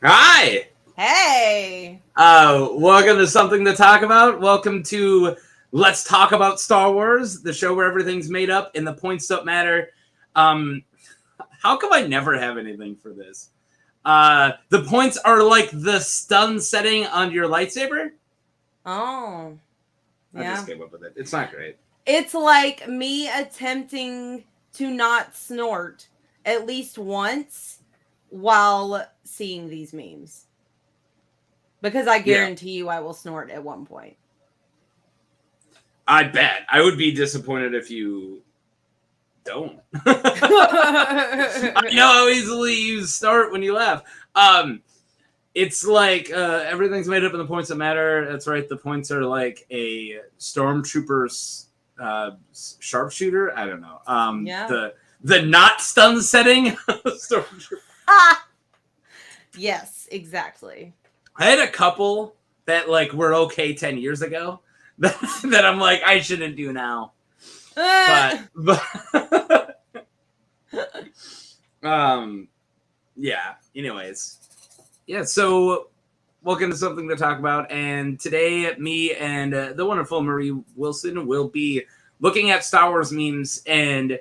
Hi! Hey! Welcome to Something to Talk About. Welcome to Let's Talk About Star Wars, the show where everything's made up and the points don't matter. Um, how come I never have anything for this? The points are like the stun setting on your lightsaber. Oh, I just yeah. came up with it. It's not great. It's like me attempting to not snort at least once while seeing these memes. Because I Yeah, guarantee you I will snort at one point. I bet. I would be disappointed if you don't. I know how easily you start when you laugh. It's like everything's made up in the points that matter. That's right. The points are like a stormtrooper's sharpshooter. I don't know. Yeah. The not stun setting stormtrooper. Ah! Yes, exactly. I had a couple that like were okay 10 years ago that I'm like I shouldn't do now. But yeah. Anyways, yeah. So welcome to Something to Talk About. And today, me and the wonderful Marie Wilson will be looking at Star Wars memes. And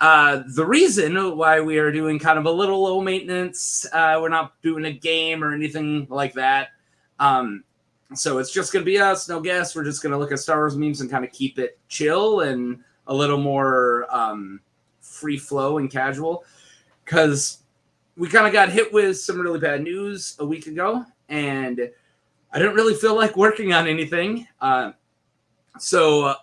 the reason why we are doing kind of a little low maintenance, we're not doing a game or anything like that. So it's just going to be us, no guests. We're just going to look at Star Wars memes and kind of keep it chill and a little more free flow and casual. Because we kind of got hit with some really bad news a week ago, and I didn't really feel like working on anything. So,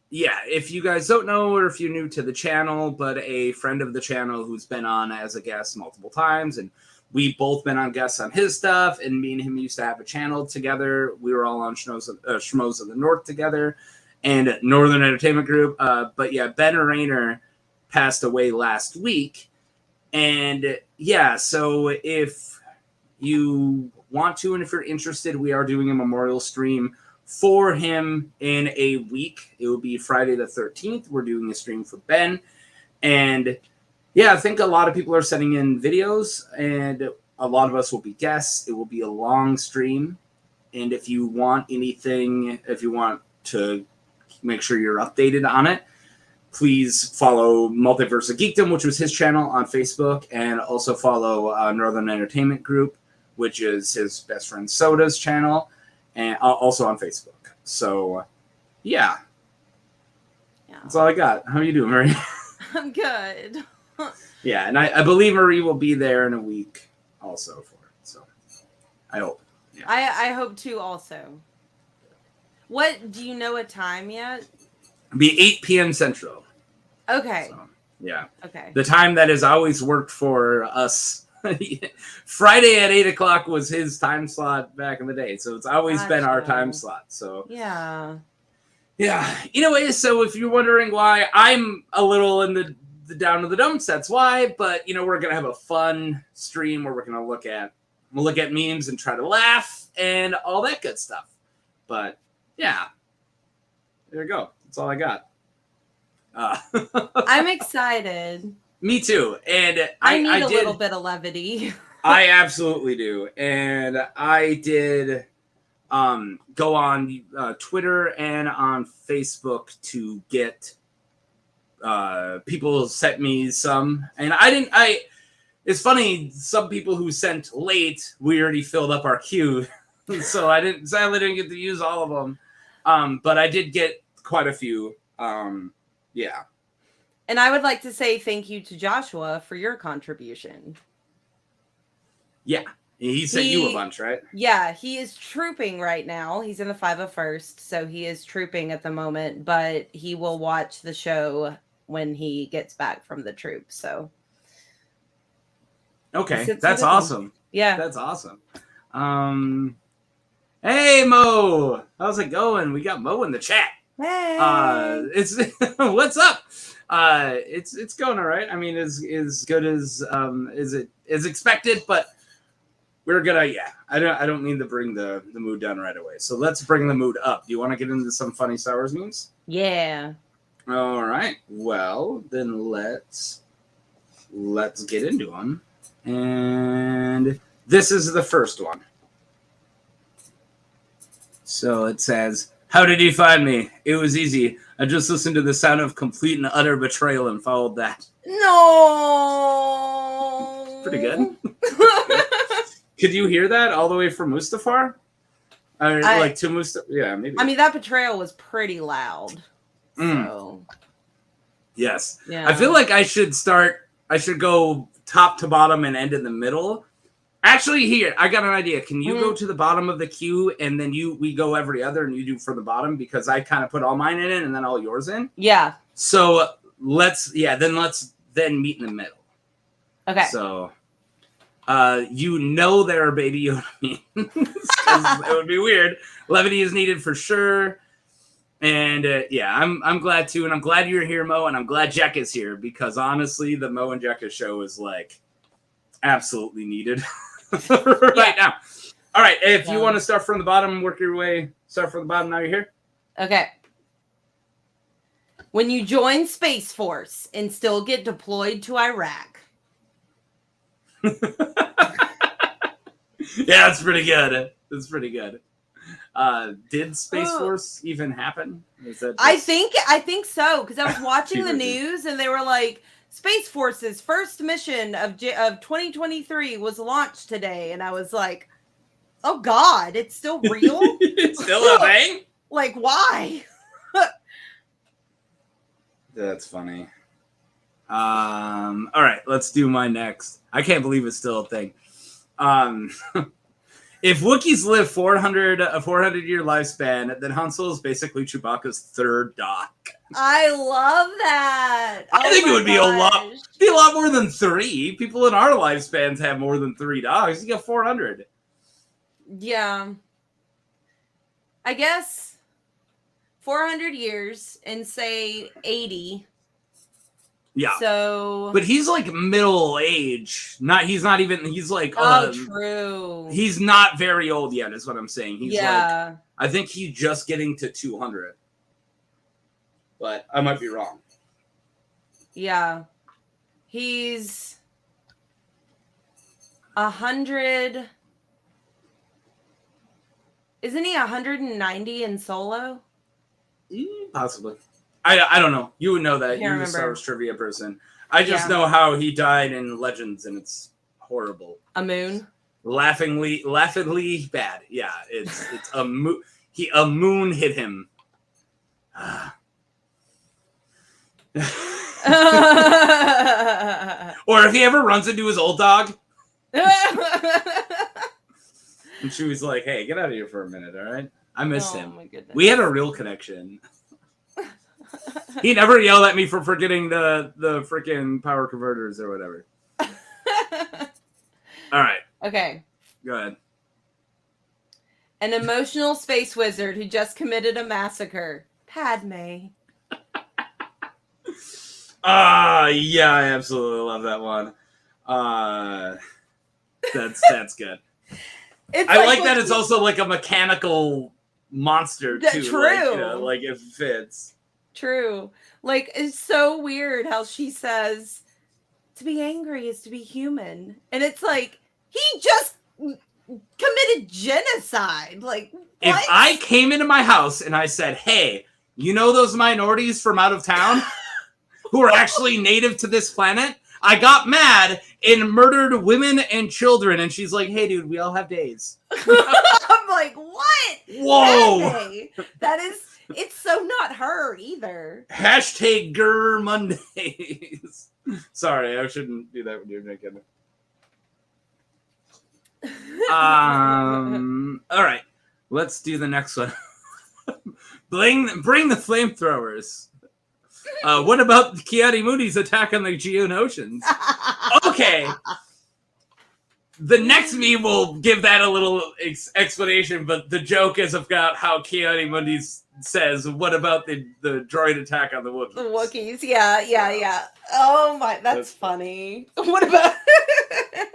yeah, if you guys don't know, or if you're new to the channel, but a friend of the channel who's been on as a guest multiple times, and we've both been on guests on his stuff, and me and him used to have a channel together. We were all on Schmoes of the North together, and Northern Entertainment Group. But yeah, Ben Rayner passed away last week. And yeah, so if you want to and if you're interested, we are doing a memorial stream for him in a week. It will be Friday the 13th. We're doing a stream for Ben. And yeah, I think a lot of people are sending in videos, and a lot of us will be guests. It will be a long stream. And if you want anything, if you want to make sure you're updated on it, please follow Multiverse of Geekdom, which was his channel on Facebook, and also follow Northern Entertainment Group, which is his best friend Soda's channel, and also on Facebook. So, yeah, that's all I got. How are you doing, Marie? I'm good. Yeah, and I believe Marie will be there in a week also for it. So, I hope. Yeah. I hope to also. What, do you know a time yet? It'll be 8 p.m. Central. Okay. So, yeah. Okay. The time that has always worked for us. Friday at 8:00 was his time slot back in the day, so it's always been our time slot. So yeah. Anyway, so if you're wondering why I'm a little in the down to the dumps, that's why. But we're gonna have a fun stream where we're gonna look at memes and try to laugh and all that good stuff. But yeah, there you go. That's all I got. I'm excited. Me too. And I need a little bit of levity. I absolutely do. And I did go on Twitter and on Facebook to get people sent me some. And it's funny, some people who sent late, we already filled up our queue. So sadly didn't get to use all of them. But I did get quite a few. Yeah. And I would like to say thank you to Joshua for your contribution. Yeah. He sent you a bunch, right? Yeah, he is trooping right now. He's in the 501st, so he is trooping at the moment, but he will watch the show when he gets back from the troop, so. Okay, that's awesome. Yeah. That's awesome. Hey, Mo! How's it going? We got Mo in the chat. Hey! It's what's up? It's going all right. I mean, as good as it is expected, but we're gonna I don't mean to bring the mood down right away. So let's bring the mood up. Do you want to get into some funny Star Wars memes? Yeah. All right. Well, then let's get into them. And this is the first one. So it says, "How did you find me? It was easy. I just listened to the sound of complete and utter betrayal and followed that." No. Pretty good. Could you hear that all the way from Mustafar? Or like to Mustafar? Yeah, maybe. I mean, that betrayal was pretty loud. So. Yes. Yeah. I feel like I should go top to bottom and end in the middle. Actually, here, I got an idea. Can you go to the bottom of the queue and then we go every other and you do from the bottom, because I kind of put all mine in it and then all yours in? Yeah. So let's then meet in the middle. Okay. So there are Baby Yoda memes. It would be weird. Levity is needed for sure. And I'm glad too, and I'm glad you're here, Mo, and I'm glad Jack is here, because honestly, the Mo and Jekka show is like absolutely needed now. All right, if you want to start from the bottom, work your way, start from the bottom. Now you're here. Okay. When you join Space Force and still get deployed to Iraq. Yeah, that's pretty good. That's pretty good. Did Space Force even happen? I think so, because I was watching the news and they were like, Space Force's first mission of 2023 was launched today, and I was like, oh God, it's still real? It's still a thing? Like, why? That's funny. All right, let's do my next. I can't believe it's still a thing. If Wookiees live a 400-year lifespan, then Han Solo is basically Chewbacca's third doc. I love that. I think it would be a lot more than 3. People in our lifespans have more than 3 dogs. You got 400. Yeah. I guess 400 years and say 80. Yeah. So, but he's like middle age. He's like true. He's not very old yet, is what I'm saying. He's like, I think he's just getting to 200. But I might be wrong. Yeah. He's 100. Isn't he 190 in Solo? Possibly. I don't know. You would know that. You're a Star Wars trivia person. I just know how he died in Legends, and it's horrible. A moon? Laughingly bad. Yeah, it's a moon. A moon hit him. Or if he ever runs into his old dog. And she was like, "Hey, get out of here for a minute, all right? I miss him. My goodness. We had a real connection." He never yelled at me for forgetting the freaking power converters or whatever. All right. Okay. Go ahead. An emotional space wizard who just committed a massacre. Padme. Yeah, I absolutely love that one. That's good. I like that it's also like a mechanical monster too. True. Like it fits. True. Like, it's so weird how she says to be angry is to be human. And it's like, he just committed genocide. Like, what? If I came into my house and I said, "Hey, you know those minorities from out of town who are actually native to this planet? I got mad and murdered women and children." And she's like, "Hey, dude, we all have days." I'm like, what? Whoa. That is, it's so not her either. Hashtag Grr Mondays. Sorry, I shouldn't do that when you're drinking. All right, let's do the next one. Bring the flamethrowers. What about Ki-Adi-Mudi's attack on the Geonosians? Okay. The next meme will give that a little explanation, but the joke is about how Ki-Adi-Mundi says, "What about the droid attack on the Wookiees?" The Wookiees, yeah. Oh my, that's funny. What about?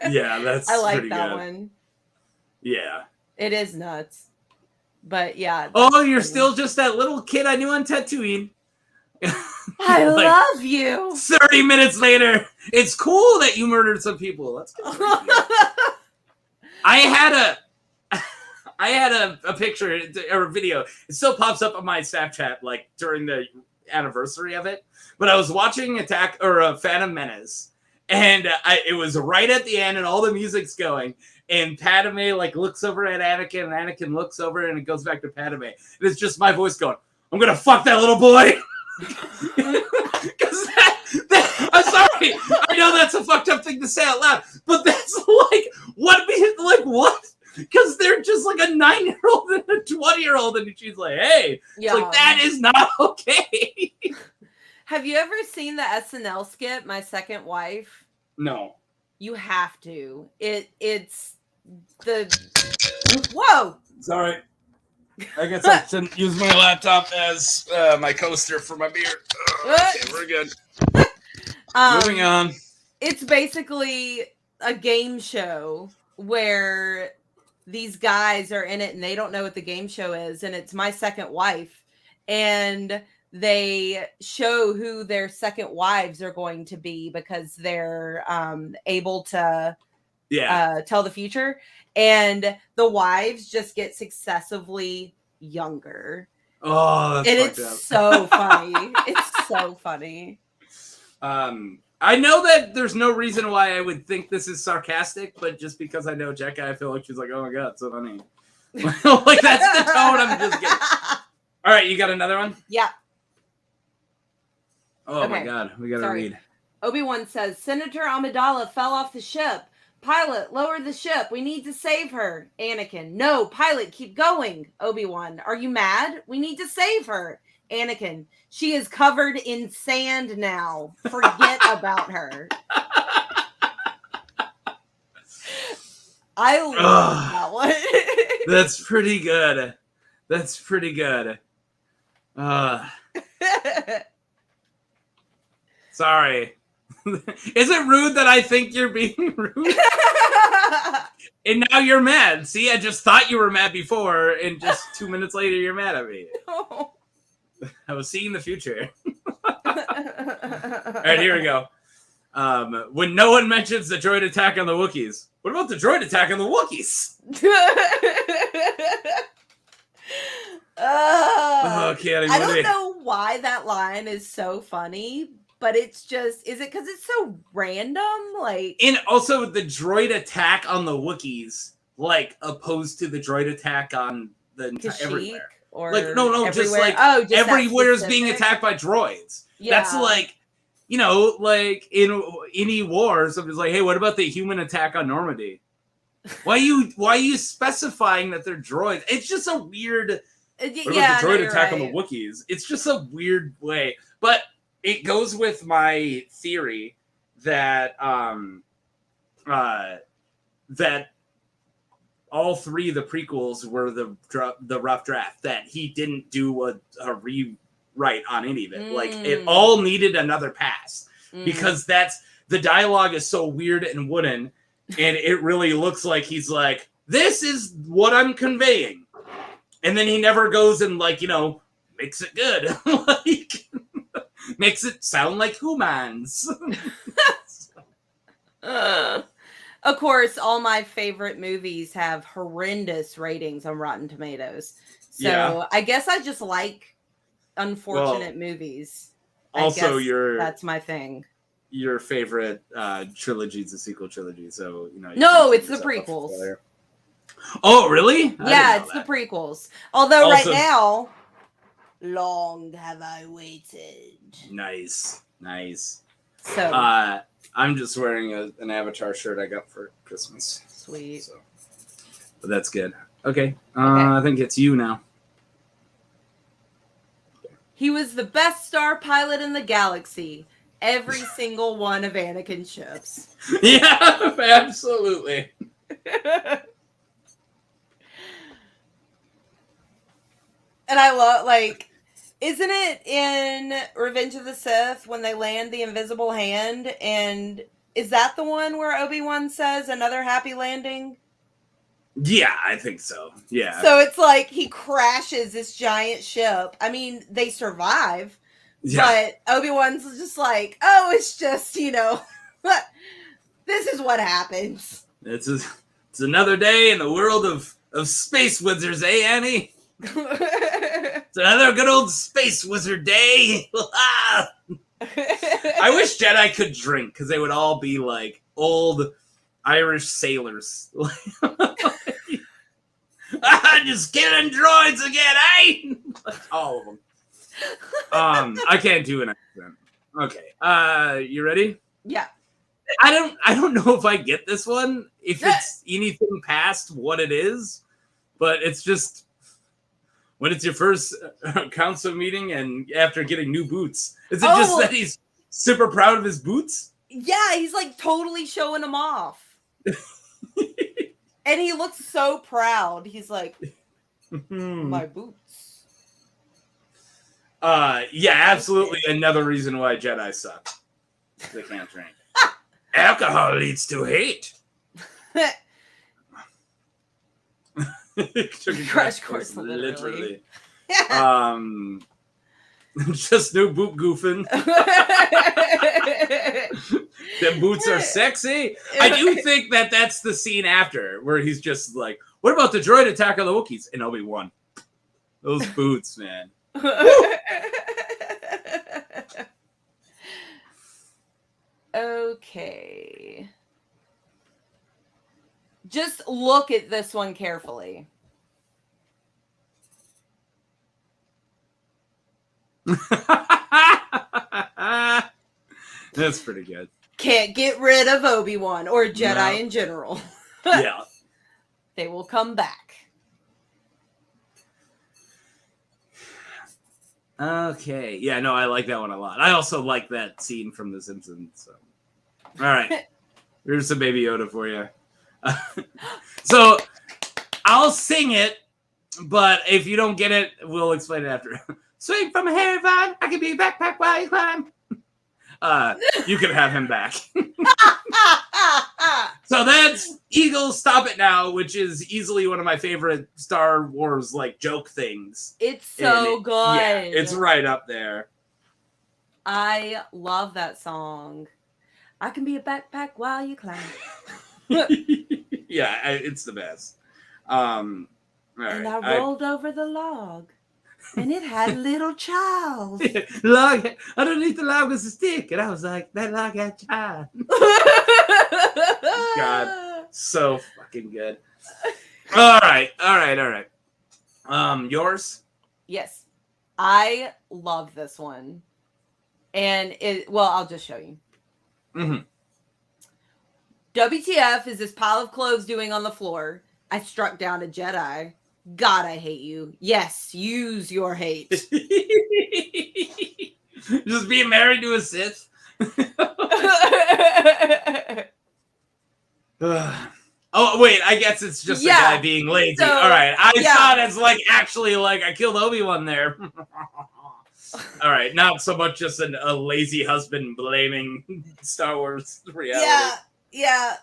Yeah, that's. I like pretty that good. one. Yeah. It is nuts, but yeah. Oh, you're still just that little kid I knew on Tatooine. I Like, love you. 30 minutes later, it's cool that you murdered some people. That's good. I had a picture or a video. It still pops up on my Snapchat like during the anniversary of it. But I was watching Phantom Menace, and it was right at the end, and all the music's going. And Padme like looks over at Anakin, and Anakin looks over, and it goes back to Padme. And it's just my voice going, "I'm gonna fuck that little boy." Because I'm sorry, I know that's a fucked up thing to say out loud, but that's like what? Because they're just like a 9-year-old and a 20-year-old, and she's like, "Hey," yeah. like that is not okay. Have you ever seen the SNL skit, My Second Wife? No. You have to. It's the whoa. Sorry. I guess I shouldn't use my laptop as my coaster for my beer. Okay, we're good. Moving on. It's basically a game show where these guys are in it and they don't know what the game show is, and it's My Second Wife, and they show who their second wives are going to be because they're able to tell the future, and the wives just get successively younger. Oh, that's and fucked it's up. so funny. It's so funny. I know that there's no reason why I would think this is sarcastic, but just because I know Jekka, I feel like she's like, "Oh my god, so funny." Like that's the tone I'm just getting. All right, you got another one? Yeah. Oh my god, we gotta read. Obi-Wan says, Senator Amidala fell off the ship. Pilot, lower the ship. We need to save her. Anakin, no, pilot, keep going. Obi-Wan, are you mad? We need to save her. Anakin, she is covered in sand now. Forget about her. I love that one. That's pretty good. That's pretty good. Sorry. Is it rude that I think you're being rude? And now you're mad. See, I just thought you were mad before, and just 2 minutes later, you're mad at me. No. I was seeing the future. All right, here we go. When no one mentions the droid attack on the Wookiees, what about the droid attack on the Wookiees? Okay, I don't know why that line is so funny, but it's just, is it because it's so random? Like, and also the droid attack on the Wookiees, like opposed to the droid attack on the everywhere. Or like no, everywhere. just like just everywhere is being attacked by droids. Yeah. That's like, you know, like in any wars, I'm just like, hey, what about the human attack on Normandy? Why are you specifying that they're droids? It's just a weird. What about the droid attack on the Wookiees? It's just a weird way, but it goes with my theory that that all three of the prequels were the rough draft, that he didn't do a rewrite on any of it. Like it all needed another pass because the dialogue is so weird and wooden, and it really looks like he's like, this is what I'm conveying. And then he never goes and like, you know, makes it good. Like makes it sound like humans. Of course, all my favorite movies have horrendous ratings on Rotten Tomatoes. So I guess I just like unfortunate movies. Also, that's my thing. Your favorite trilogy is a sequel trilogy, so you know. No, it's the prequels. Oh, really? Yeah, it's the prequels. Although also, right now, long have I waited. Nice. So I'm just wearing an Avatar shirt I got for Christmas. Sweet. So, but that's good. Okay. I think it's you now. He was the best star pilot in the galaxy. Every single one of Anakin's ships. Yeah, absolutely. And I love, like, isn't it in Revenge of the Sith when they land the invisible hand? And is that the one where Obi-Wan says another happy landing? Yeah, I think so. Yeah. So it's like he crashes this giant ship. I mean, they survive, But Obi-Wan's just like, oh, it's just, this is what happens. It's another day in the world of space wizards, eh, Annie? It's another good old space wizard day. I wish Jedi could drink, because they would all be like old Irish sailors. Just killing droids again, eh? All of them. I can't do an accent. Okay. You ready? Yeah. I don't know if I get this one, if it's anything past what it is, but it's just when it's your first council meeting and after getting new boots. Is it just that he's super proud of his boots? Yeah, he's like totally showing them off. And he looks so proud. He's like, my boots. Yeah, absolutely. Another reason why Jedi suck. They can't drink. Alcohol leads to hate. Crash course, literally. Just no boot goofing. The boots are sexy. I do think that's the scene after where he's just like, what about the droid attack on the Wookiees? And Obi-Wan. Those boots, man. Okay. Just look at this one carefully. That's pretty good. Can't get rid of Obi-Wan or Jedi in general. Yeah. They will come back. Okay. Yeah, no, I like that one a lot. I also like that scene from The Simpsons. So. All right. Here's some Baby Yoda for you. So I'll sing it, but if you don't get it, we'll explain it after. Swing from a hairy vine, I can be a backpack while you climb. You can have him back. So that's Eagle Stop It Now, which is easily one of my favorite Star Wars like joke things. It's so good. Yeah, it's right up there. I love that song. I can be a backpack while you climb. Yeah, it's the best. And I rolled over the log. And it had a little child. Log underneath the log was a stick, and I was like, "That log had a child." God, so fucking good. All right. Yours? Yes, I love this one, and I'll just show you. Mm-hmm. WTF is this pile of clothes doing on the floor? I struck down a Jedi. God, I hate you. Yes, use your hate. Just being married to a Sith. Oh, wait, I guess it's just a guy being lazy. So, all right, I saw it as like actually like I killed Obi-Wan there. All right, not so much just a lazy husband blaming Star Wars reality. Yeah.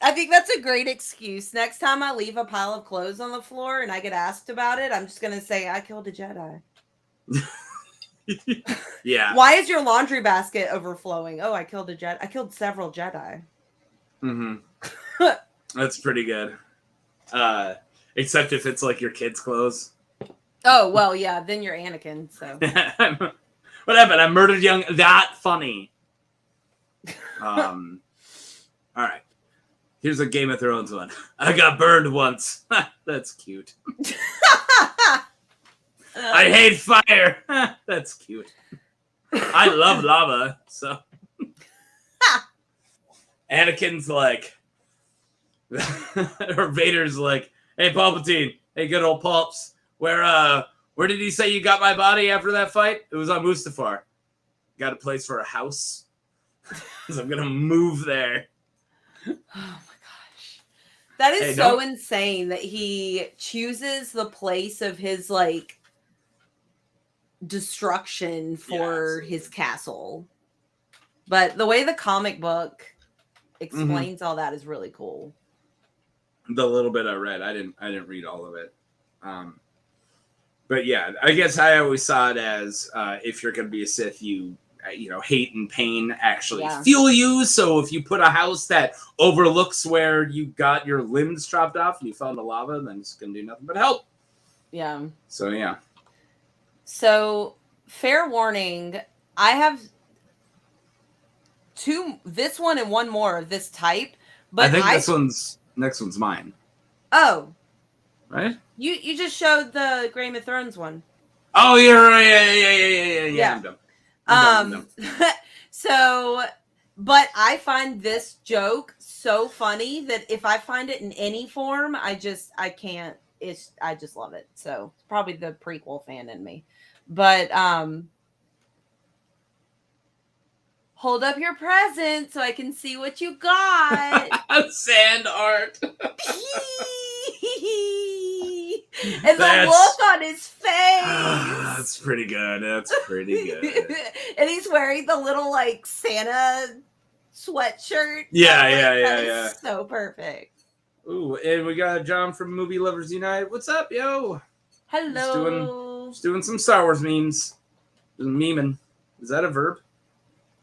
I think that's a great excuse. Next time I leave a pile of clothes on the floor and I get asked about it, I'm just going to say, I killed a Jedi. Yeah. Why is your laundry basket overflowing? Oh, I killed a Jedi. I killed several Jedi. Mm-hmm. That's pretty good. Except if it's like your kid's clothes. Oh, well, yeah. Then you're Anakin, so. What happened? I murdered young... That funny. All right. Here's a Game of Thrones one. I got burned once. That's cute. I hate fire. That's cute. I love lava, so. Anakin's like, or Vader's like, hey, Palpatine. Hey, good old Palps. Where did he say you got my body after that fight? It was on Mustafar. Got a place for a house? Because I'm going to move there. Oh my gosh. That is so insane that he chooses the place of his like destruction for his castle. But the way the comic book explains all that is really cool. The little bit I read, I didn't read all of it. But yeah, I guess I always saw it as if you're going to be a Sith, you hate and pain actually fuel you. So if you put a house that overlooks where you got your limbs chopped off and you fell into lava, then it's going to do nothing but help. Yeah. So yeah. So fair warning, I have this one and one more of this type. But I think next one's mine. Oh. Right? You just showed the Game of Thrones one. Oh, you're right. Yeah. I'm done. So, but I find this joke so funny that if I find it in any form, I can't. I just love it. So it's probably the prequel fan in me. But hold up your present so I can see what you got. Sand art. And the look on his face. That's pretty good. And he's wearing the little like Santa sweatshirt. Yeah. So perfect. Ooh, and we got John from Movie Lovers United. What's up, yo? Hello. Just doing some Star Wars memes. Just memeing. Is that a verb?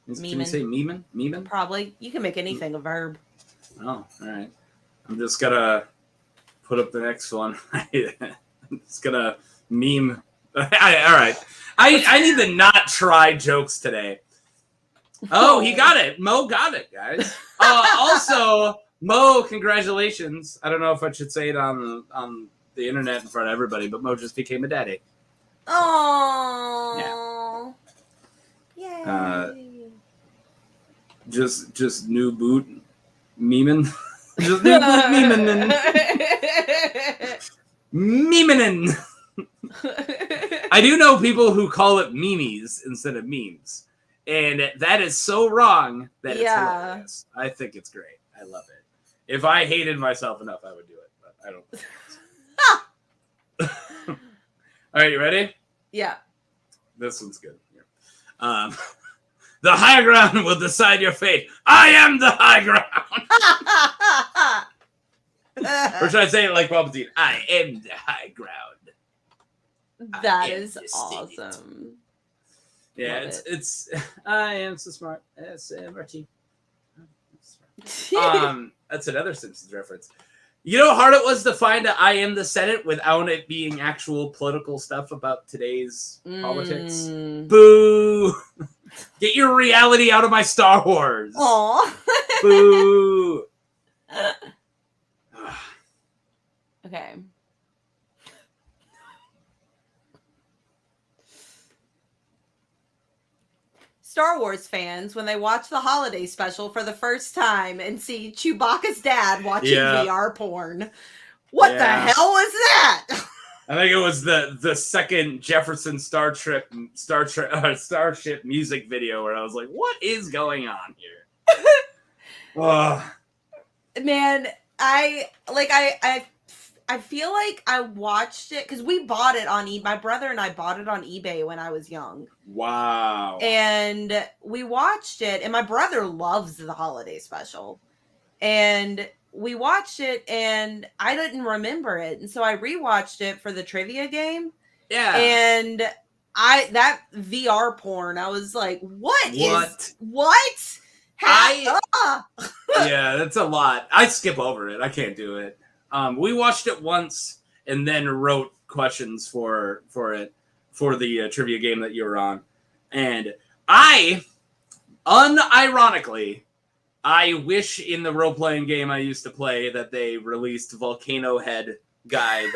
Can you say memeing? Memeing? Probably. You can make anything a verb. Oh, all right. I'm just gonna put up the next one. I'm just gonna meme. All right. I need to not try jokes today. Oh, he got it. Mo got it, guys. Also, Mo, congratulations. I don't know if I should say it on the internet in front of everybody, but Mo just became a daddy. Oh. Yeah. Yay. Just new boot memeing. Just new boot memeing. Memeing. I do know people who call it memes instead of memes. And that is so wrong that it's hilarious. I think it's great. I love it. If I hated myself enough, I would do it. But I don't think All right, you ready? Yeah. This one's good. The high ground will decide your fate. I am the high ground. Or should I say it like Palpatine? I am the high ground. That is awesome. Yeah, it's I am so smart. SMRT. That's another Simpsons reference. You know how hard it was to find a I am the Senate without it being actual political stuff about today's politics? Boo! Get your reality out of my Star Wars. Aww. Boo! Okay. Star Wars fans, when they watch the holiday special for the first time and see Chewbacca's dad watching VR porn, what the hell was that? I think it was the second Jefferson Starship music video where I was like, what is going on here? Man, I feel like I watched it because we bought it on eBay. My brother and I bought it on eBay when I was young. Wow. And we watched it, and my brother loves the holiday special. And we watched it, and I didn't remember it. And so I rewatched it for the trivia game. Yeah. And that VR porn, I was like, what? Yeah, that's a lot. I skip over it. I can't do it. We watched it once and then wrote questions for it for the trivia game that you were on. And unironically, I wish in the role-playing game I used to play that they released Volcano Head guy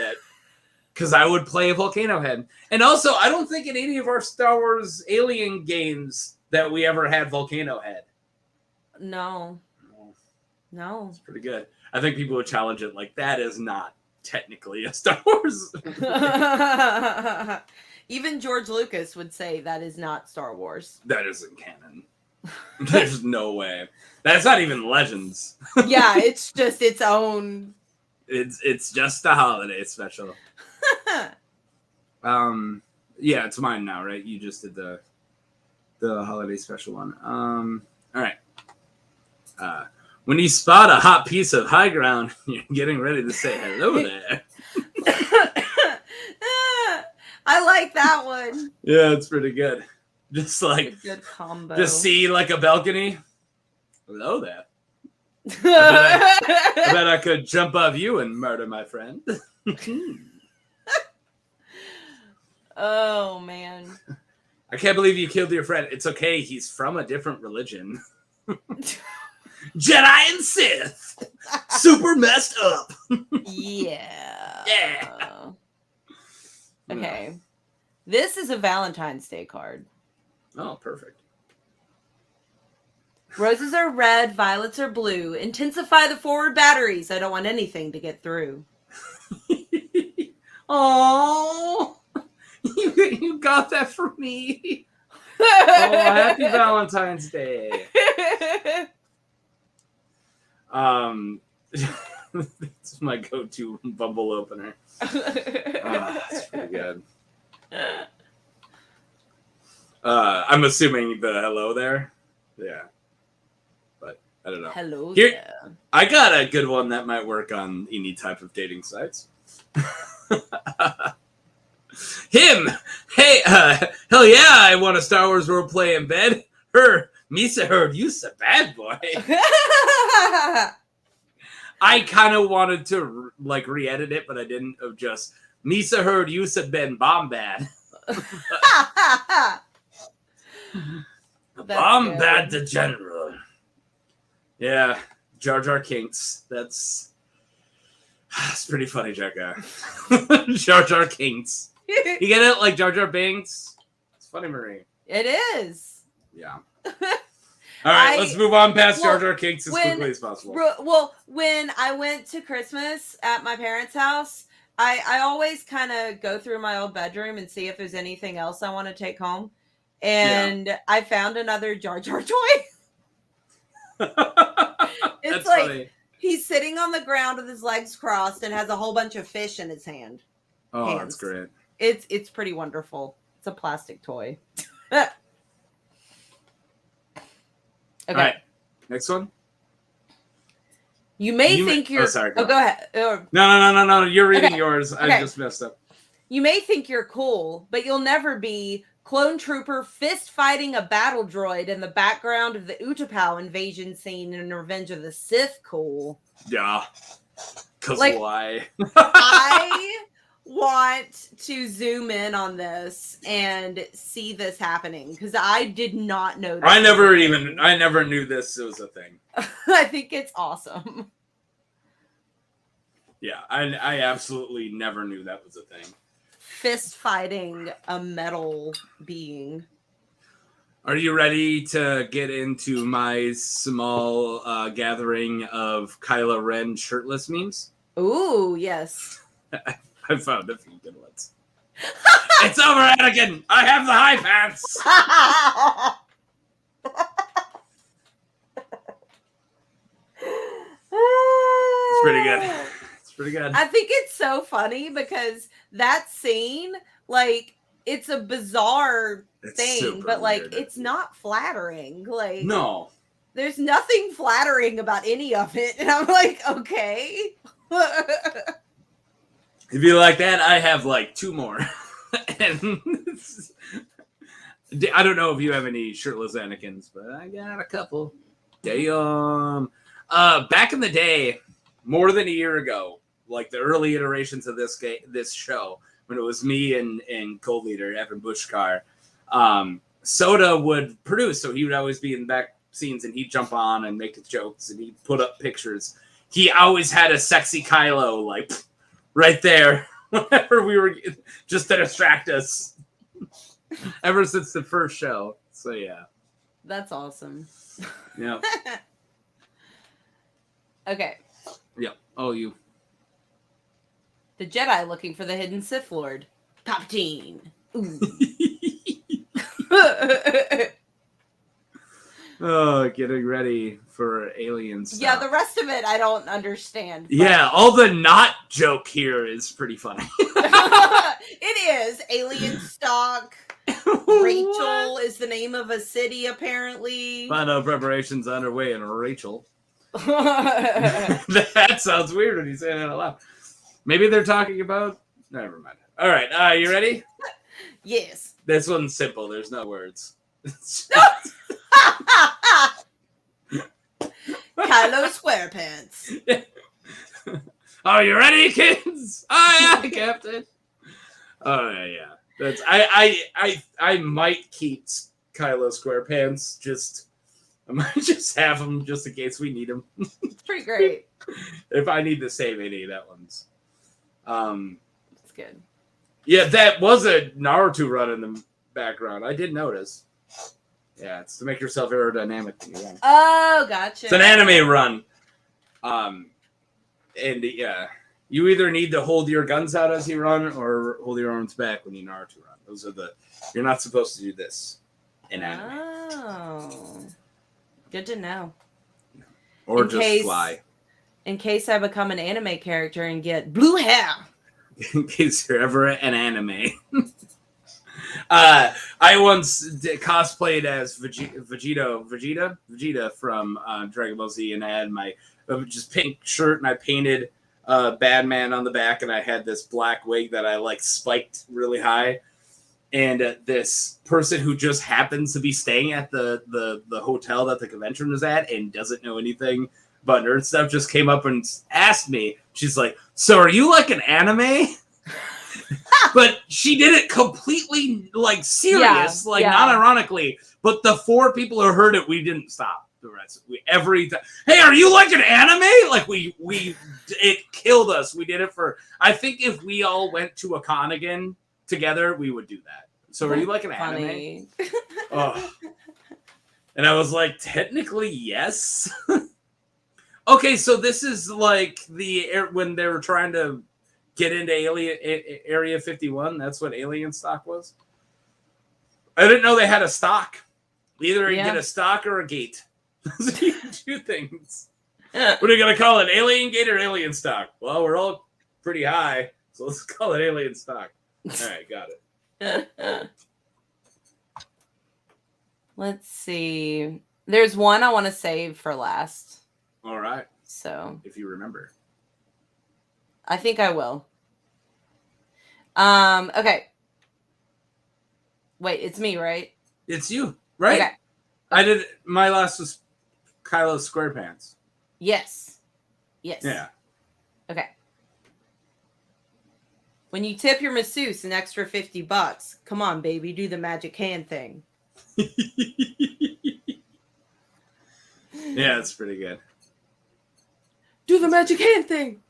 because I would play a Volcano Head. And also, I don't think in any of our Star Wars Alien games that we ever had Volcano Head. No. It's pretty good. I think people would challenge it like, that is not technically a Star Wars. Even George Lucas would say that is not Star Wars. That isn't canon. There's no way. That's not even Legends. Yeah, it's just its own. It's just a holiday special. Yeah, it's mine now, right? You just did the holiday special one. All right. When you spot a hot piece of high ground, you're getting ready to say hello there. I like that one. Yeah, it's pretty good. Just A like, good combo. just see like a balcony. Hello there. I bet I could jump off you and murder my friend. Oh man. I can't believe you killed your friend. It's okay. He's from a different religion. Jedi and Sith. Super messed up. Yeah. Yeah. Okay. This is a Valentine's Day card. Oh, perfect. Roses are red, violets are blue. Intensify the forward batteries. I don't want anything to get through. Oh, you got that for me. Oh, happy Valentine's Day. It's my go-to Bumble opener. That's pretty good. I'm assuming the hello there. Yeah. But I don't know. Hello Here, there. I got a good one that might work on any type of dating sites. Him! Hey, hell yeah, I want a Star Wars roleplay in bed. Her, Misa heard you's a bad boy. I kind of wanted to like re-edit it, but I didn't. Of just Misa heard you's been bomb bad. Bomb bad the general. Yeah, Jar Jar Kinks. That's pretty funny, Jacka. Jar Jar Kinks. You get it? Like Jar Jar Binks? It's funny, Marie. It is. Yeah. All right, let's move on past Jar Jar Kinks as quickly as possible. Well, when I went to Christmas at my parents' house, I always kind of go through my old bedroom and see if there's anything else I want to take home. And I found another Jar Jar toy. It's like funny. He's sitting on the ground with his legs crossed and has a whole bunch of fish in his hand. Oh, that's great. It's pretty wonderful. It's a plastic toy. Okay. All right. Next one. You may think you're... sorry. Go ahead. No. You're reading yours. Okay. I just messed up. You may think you're cool, but you'll never be clone trooper fist fighting a battle droid in the background of the Utapau invasion scene in Revenge of the Sith cool. Yeah. Because why? I want to zoom in on this and see this happening because I did not know this. I never knew this was a thing. I think it's awesome. Yeah, I absolutely never knew that was a thing. Fist fighting a metal being. Are you ready to get into my small gathering of Kylo Ren shirtless memes? Ooh, yes. I found a few good ones. It's over, Anakin! I have the high pants! It's pretty good. It's pretty good. I think it's so funny because that scene, like, it's a bizarre thing, but like, weird. It's not flattering. Like, no, there's nothing flattering about any of it, and I'm like, okay. If you like that, I have like two more. And I don't know if you have any shirtless Anakins, but I got a couple. Damn. Back in the day, more than a year ago, like the early iterations of this show, when it was me and co-leader Evan Bushkar, Soda would produce, so he would always be in the back scenes, and he'd jump on and make jokes, and he'd put up pictures. He always had a sexy Kylo, like, right there, whenever we were, just to distract us, ever since the first show. So, yeah. That's awesome. Yeah. Okay. Yep. Oh, you. The Jedi looking for the hidden Sith Lord. Palpatine. Ooh. Oh, getting ready for alien stuff. Yeah, the rest of it I don't understand. But... Yeah, all the not joke here is pretty funny. It is. Alien stock. Rachel is the name of a city, apparently. Final preparations underway in Rachel. That sounds weird when you say that out loud. Maybe they're talking about... Never mind. All right, you ready? Yes. This one's simple. There's no words. Kylo SquarePants. Are you ready, kids? Oh yeah, Captain. Oh yeah. That's I might keep Kylo SquarePants. I might just have them just in case we need them. It's pretty great. If I need to save any of that ones. It's good. Yeah, that was a Naruto run in the background. I did notice. Yeah, it's to make yourself aerodynamic. Oh, gotcha. It's an anime run. And yeah, you either need to hold your guns out as you run or hold your arms back when you Naruto run. Those are you're not supposed to do this in anime. Oh. Good to know. Or just fly. In case I become an anime character and get blue hair. In case you're ever an anime. I once cosplayed as Vegeta from Dragon Ball Z, and I had my just pink shirt, and I painted Badman on the back, and I had this black wig that I like spiked really high. And this person who just happens to be staying at the hotel that the convention was at and doesn't know anything but nerd stuff just came up and asked me. She's like, "So are you like an anime?" But she did it completely like serious, not ironically. But the 4 people who heard it, we didn't stop. The rest, every time. Hey, are you like an anime? Like it killed us. We did it for. I think if we all went to a con again together, we would do that. So are you like an anime? Oh. And I was like, technically, yes. Okay, so this is like when they were trying to get into Area 51. That's what Alien stock was. I didn't know they had a stock. Either you get a stock or a gate. Those are 2 things. What are you going to call it? Alien gate or alien stock? Well, we're all pretty high, so let's call it alien stock. All right, got it. Let's see. There's one I want to save for last. All right. So, if you remember. I think I will. Okay. Wait, it's me, right? It's you, right? Okay. I did. My last was Kylo SquarePants. Yes. Yeah. Okay. When you tip your masseuse an extra $50, come on, baby, do the magic hand thing. Yeah, it's pretty good. Do the magic hand thing.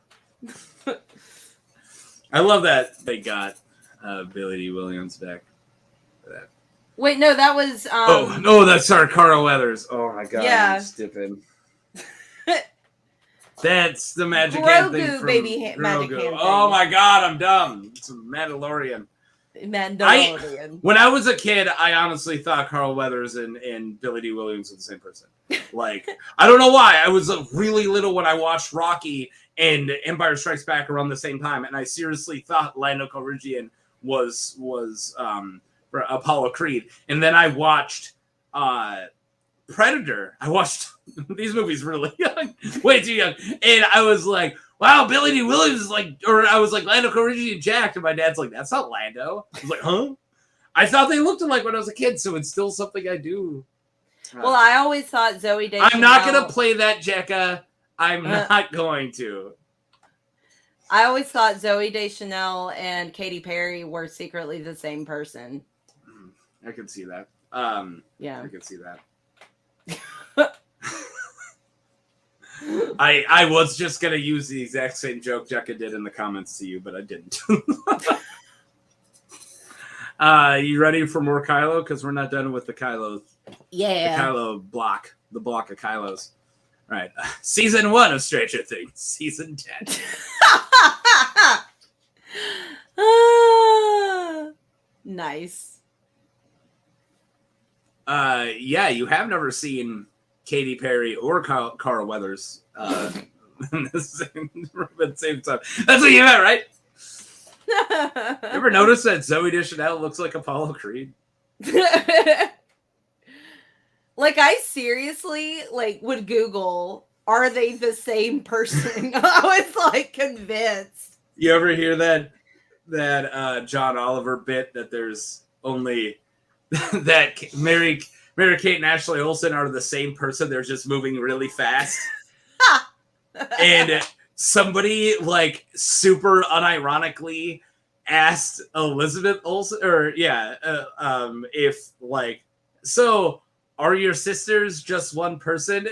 I love that they got Billy D. Williams back for that. Wait, no, that was that's our Carl Weathers. Oh my god, yeah. I'm stipping. That's the magic hand thing from magic hand thing. Oh my god, I'm dumb. It's a Mandalorian. When I was a kid, I honestly thought Carl Weathers and Billy D. Williams were the same person. Like, I don't know why. I was really little when I watched Rocky and Empire Strikes Back around the same time, and I seriously thought Lando Calrissian was Apollo Creed. And then I watched Predator. I watched these movies really young, way too young, and I was like, wow, Billy D. Williams is like, or I was like, Lando Calrissian jacked, and my dad's like, that's not Lando. I was like, huh? I thought they looked alike when I was a kid, so it's still something I do. Well, I always thought Zoe Deschanel. I'm not going to play that, Jekka. I'm not going to. I always thought Zoe Deschanel and Katy Perry were secretly the same person. I can see that. Yeah. I can see that. I was just going to use the exact same joke Jekka did in the comments to you, but I didn't. You ready for more Kylo? Because we're not done with the Kylo. Yeah. The Kylo block. The block of Kylos. All right. Season 1 of Stranger Things. Season 10. Nice. Yeah, you have never seen Katy Perry or Carl Weathers in the same time. That's what you meant, right? Ever notice that Zoe Deschanel looks like Apollo Creed? Like, I seriously would Google, are they the same person? I was convinced. You ever hear that John Oliver bit that there's only that Mary-Kate and Ashley Olsen are the same person. They're just moving really fast. And somebody like super unironically asked Elizabeth Olsen, if like, so are your sisters just one person?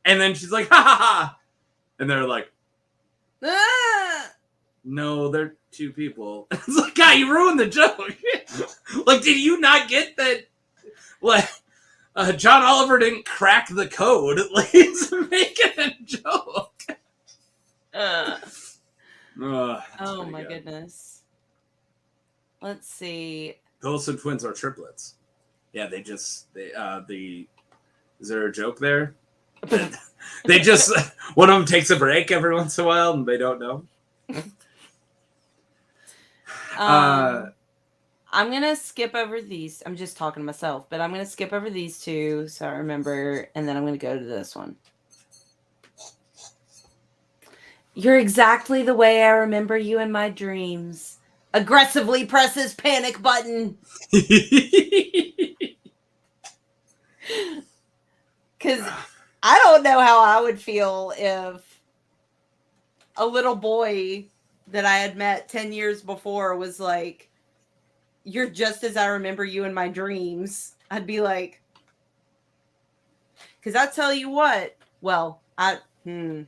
And then she's like, ha ha ha. And they're like, no, they're two people. It's like, God, you ruined the joke. Like, did you not get that? Like, John Oliver didn't crack the code. Like, he's making a joke. Oh my goodness. Let's see. The Olsen twins are triplets. Yeah, is there a joke there? They just, one of them takes a break every once in a while and they don't know. I'm going to skip over these. I'm just talking to myself, but I'm going to skip over these two so I remember, and then I'm going to go to this one. You're exactly the way I remember you in my dreams. Aggressively presses panic button. Because I don't know how I would feel if a little boy that I had met 10 years before was like, you're just as I remember you in my dreams. I'd be like, because I tell you what, well, there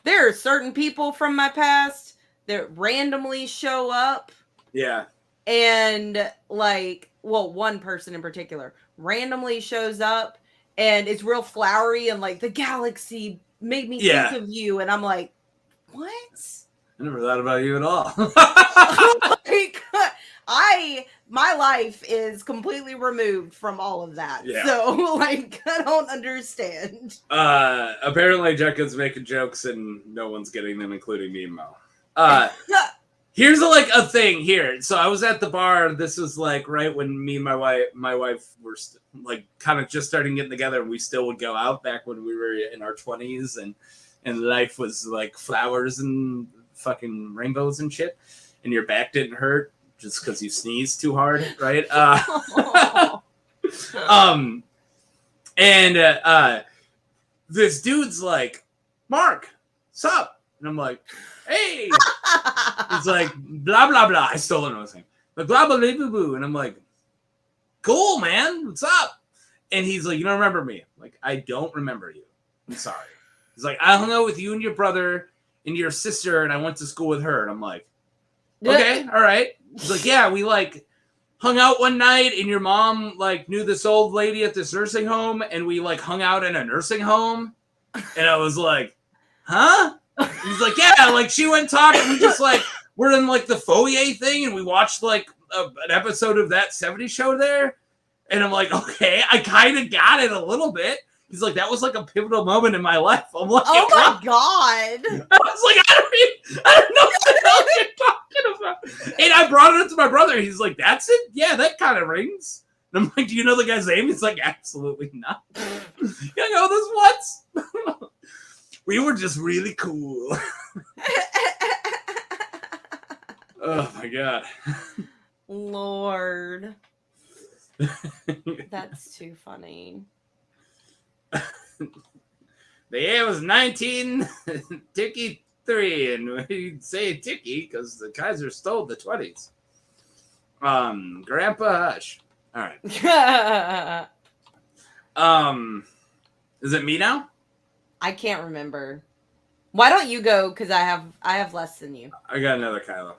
are certain people from my past that randomly show up. Yeah. And like, well, one person in particular randomly shows up and it's real flowery and like the galaxy made me think of you. And I'm like, what? I never thought about you at all. Like, my life is completely removed from all of that. Yeah. So, like, I don't understand. Apparently, Jekka's making jokes and no one's getting them, including me and Mo. Here's a thing here. So I was at the bar. This was like right when me and my wife were like kind of just starting getting together, and we still would go out back when we were in our 20s, and life was like flowers and fucking rainbows and shit, and your back didn't hurt just because you sneezed too hard, right? This dude's like, Mark, sup? And I'm like, hey. He's like, blah, blah, blah. I still don't know his name. But blah, blah, blah, blah, blah. And I'm like, cool, man. What's up? And he's like, you don't remember me? I'm like, I don't remember you. I'm sorry. He's like, I hung out with you and your brother and your sister, and I went to school with her. And I'm like, okay, all right. He's like, yeah, we like hung out one night, and your mom like knew this old lady at this nursing home, and we like hung out in a nursing home. And I was like, huh? He's like, yeah, like she went talking. We just like we're in like the foyer thing, and we watched like an episode of that '70s show there. And I'm like, okay, I kind of got it a little bit. He's like, that was like a pivotal moment in my life. I'm like, oh my God. I was like, I don't know what the hell you're talking about. And I brought it up to my brother. He's like, that's it? Yeah, that kind of rings. And I'm like, do you know the guy's name? He's like, absolutely not. You know this what? We were just really cool. Oh my God. Lord. That's too funny. The year was 1953, and we'd say Tiki because the Kaiser stole the 20s. Grandpa Hush. All right. Is it me now? I can't remember. Why don't you go? Because I have less than you. I got another Kylo.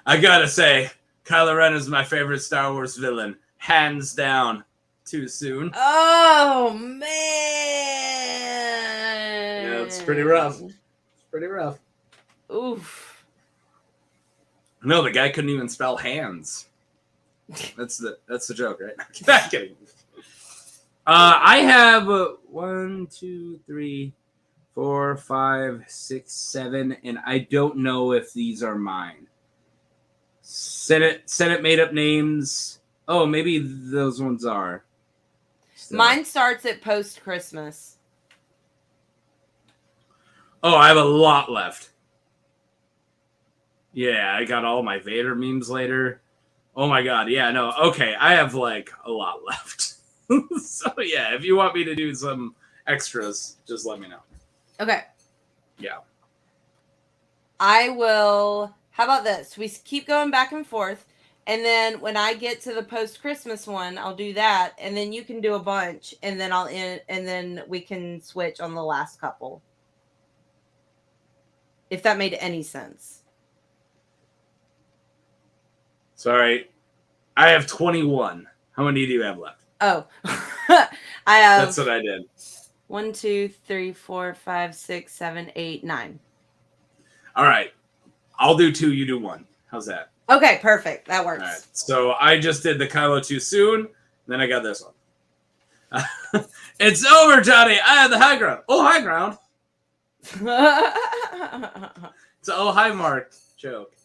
I gotta say, Kylo Ren is my favorite Star Wars villain, hands down. Too soon. Oh man. Yeah, it's pretty rough. Oof. No, the guy couldn't even spell hands. That's the joke, right? I'm kidding. I have 1, 2, 3, 4, 5, 6, 7, and I don't know if these are mine. Senate made up names. Oh, maybe those ones are. So. Mine starts at post-Christmas. Oh, I have a lot left. Yeah, I got all my Vader memes later. Oh my god, yeah, no, okay, I have like a lot left. So yeah, if you want me to do some extras, just let me know. Okay. Yeah. I will. How about this? We keep going back and forth. And then when I get to the post-Christmas one, I'll do that. And then you can do a bunch. And then I'll end. And then we can switch on the last couple. If that made any sense. Sorry. I have 21. How many do you have left? Oh. I have. That's what I did. 1, 2, 3, 4, 5, 6, 7, 8, 9. All right. I'll do 2, you do 1. How's that? Okay, perfect. That works. All right. So I just did the Kylo too soon. Then I got this one. It's over, Johnny. I have the high ground. Oh, high ground. It's an oh, hi, Mark joke.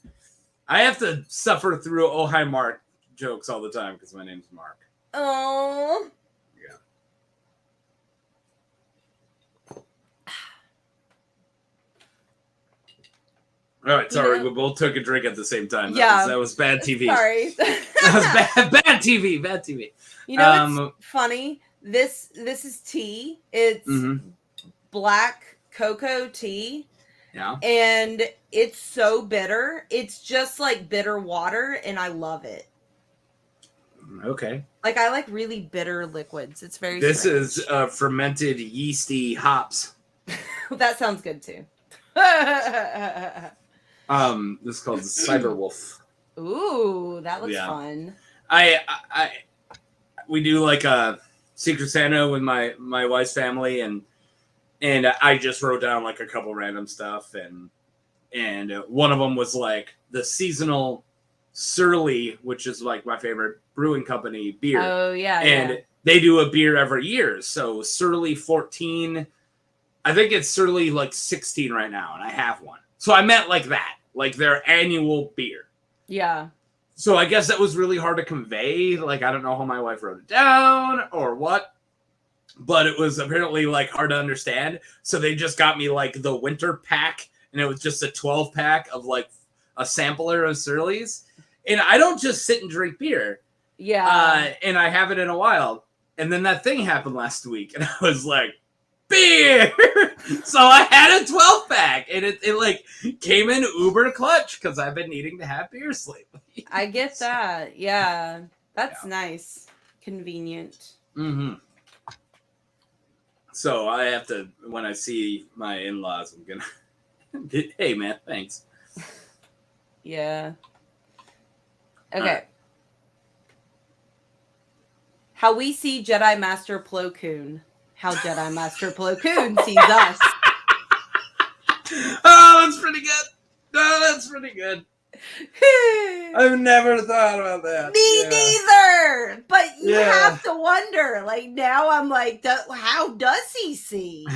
I have to suffer through oh, hi, Mark jokes all the time because my name's Mark. Oh. Yeah. All right, sorry, we both took a drink at the same time. That was bad TV. Sorry. That was bad TV. Bad TV. You know what's funny? This is tea. It's black cocoa tea. Yeah. And it's so bitter. It's just like bitter water, and I love it. Okay. Like, I like really bitter liquids. It's very This strange. is fermented yeasty hops. That sounds good too. This is called Cider Wolf. Ooh, that looks fun. We do like a Secret Santa with my wife's family, and I just wrote down like a couple random stuff, and one of them was like the seasonal Surly, which is like my favorite brewing company beer. Oh yeah, and they do a beer every year. So Surly 14, I think it's Surly like 16 right now, and I have one. So I meant like that, like their annual beer. Yeah. So I guess that was really hard to convey. Like, I don't know how my wife wrote it down or what, but it was apparently like hard to understand. So they just got me like the winter pack, and it was just a 12 pack of like a sampler of Surly's. And I don't just sit and drink beer. Yeah. And I haven't in a while. And then that thing happened last week, and I was like, beer! So I had a 12 pack, and it like came in uber clutch because I've been needing to have beers lately. I get that. Yeah. That's nice. Convenient. Mm-hmm. So I have to, when I see my in-laws, I'm gonna, hey man, thanks. Yeah. Okay. How we see Jedi Master Plo Koon. How Jedi Master Plo Koon sees us. Oh, that's pretty good. Oh, that's pretty good. I've never thought about that. Me neither. But you have to wonder. Like, now I'm like, how does he see?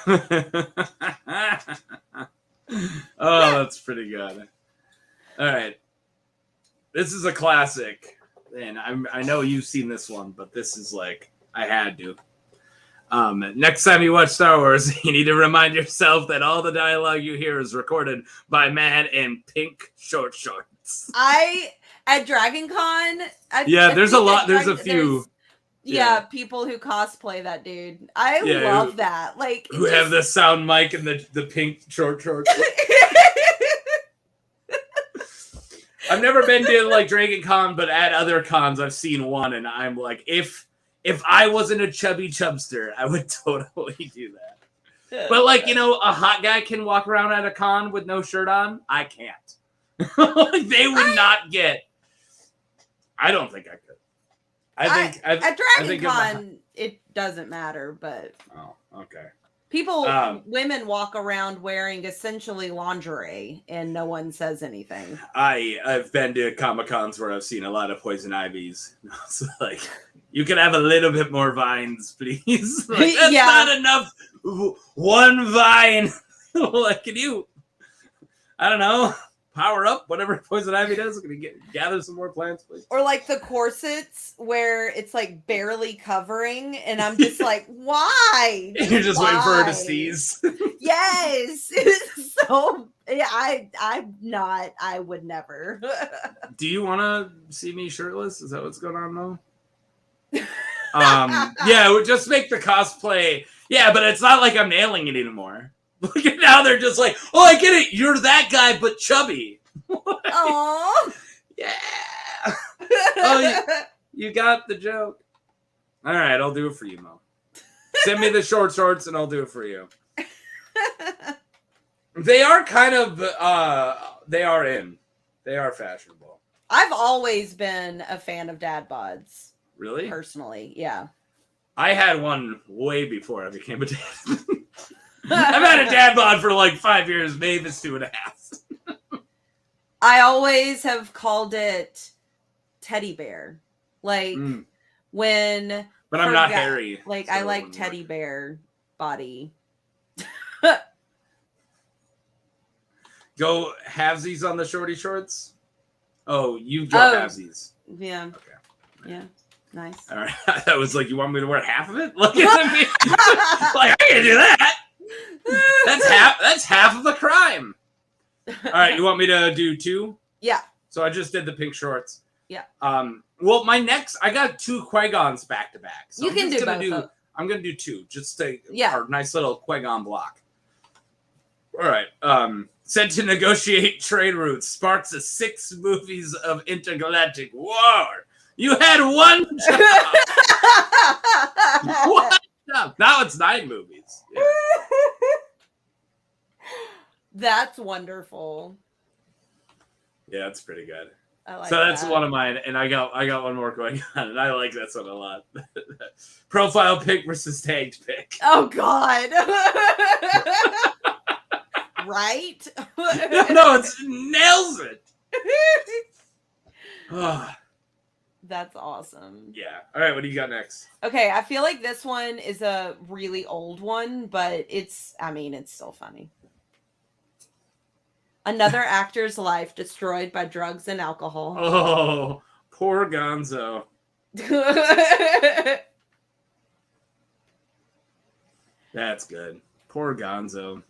Oh, that's pretty good. All right. This is a classic. And I know you've seen this one, but this is like, I had to. Next time you watch Star Wars, you need to remind yourself that all the dialogue you hear is recorded by a man in pink short shorts. At Dragon Con, there's a lot. There's a few. People who cosplay that dude. I love that. Like, who have the sound mic and the pink short shorts. I've never been to like Dragon Con, but at other cons I've seen one, and I'm like, if I wasn't a chubby chubster, I would totally do that. But like, you know, a hot guy can walk around at a con with no shirt on. I can't. They would not get. I don't think I could. At Dragon Con, it doesn't matter, but okay. Women walk around wearing essentially lingerie, and no one says anything. I've been to Comic-Cons where I've seen a lot of poison ivies. So like, you can have a little bit more vines, please. Like, that's not enough. One vine. Like, can you? I don't know. Power up whatever poison ivy does. Can you gather some more plants, please? Or like the corsets where it's like barely covering, and I'm just like, why? You're just waiting for her to seize. Yes, it's so Yeah, I'm not. I would never. Do you want to see me shirtless? Is that what's going on, Mo? Yeah, it would just make the cosplay. Yeah, but it's not like I'm nailing it anymore. Look at now, they're just like, oh, I get it. You're that guy, but chubby. Aww. Yeah. Oh, you got the joke. All right, I'll do it for you, Mo. Send me the short shorts, and I'll do it for you. They are kind of. They are fashionable. I've always been a fan of dad bods. Really? Personally, yeah. I had one way before I became a dad. I've had a dad bod for like 5 years, maybe it's 2.5. I always have called it teddy bear. Like when. But I'm not hairy. Like so I like teddy bear body. Go halvesies on the shorty shorts. Oh, you go halvesies. Yeah. Okay. Yeah. Nice. All right. That was like, you want me to wear half of it? Look at me. Like, I can't do that. That's half of the crime. All right. You want me to do 2? Yeah. So I just did the pink shorts. Yeah. Well, I got 2 Qui-Gons back to back. So you can do both. I'm gonna do 2, just to our nice little Qui-Gon block. All right. Sent to negotiate trade routes, sparks of 6 movies of intergalactic war. You had one job. What? Now it's 9 movies. Yeah. That's wonderful. Yeah, it's pretty good. I like so that's that. one of mine, and I got one more going on, and I like that one a lot. Profile pic versus tagged pic. Oh God! Right? No, it nails it. That's awesome. Yeah. All right, what do you got next? Okay, I feel like this one is a really old one, but it's still funny. Another actor's life destroyed by drugs and alcohol. Oh, poor Gonzo. That's good. Poor Gonzo.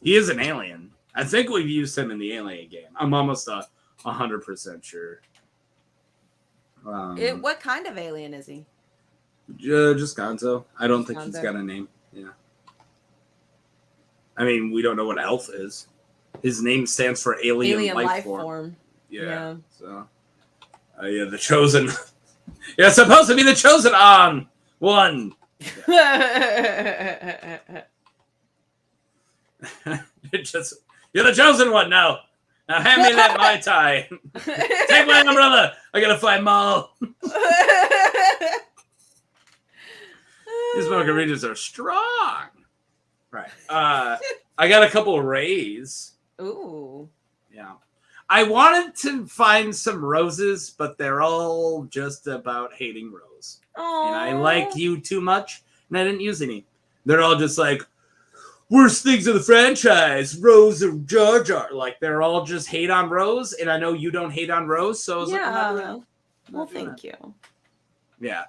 He is an alien. I think we've used him in the Alien game. I'm almost 100% sure. What kind of alien is he? Just Gonzo. I don't think he's got a name. Yeah. I mean, we don't know what Elf is. His name stands for alien life form. Yeah. So, yeah, the chosen. Yeah, supposed to be the chosen one. Yeah. You're the chosen one now. Now hand me that Mai Tai. Take my umbrella. I gotta find Maul. These margaritas are strong. Right. I got a couple of Rays. Ooh. Yeah. I wanted to find some roses, but they're all just about hating Rose. Aww. And I like you too much, and I didn't use any. They're all just like, worst things of the franchise, Rose or Jar Jar. Like, they're all just hate on Rose, and I know you don't hate on Rose, so I was like, I'm not doing that. Well, thank you. Yeah.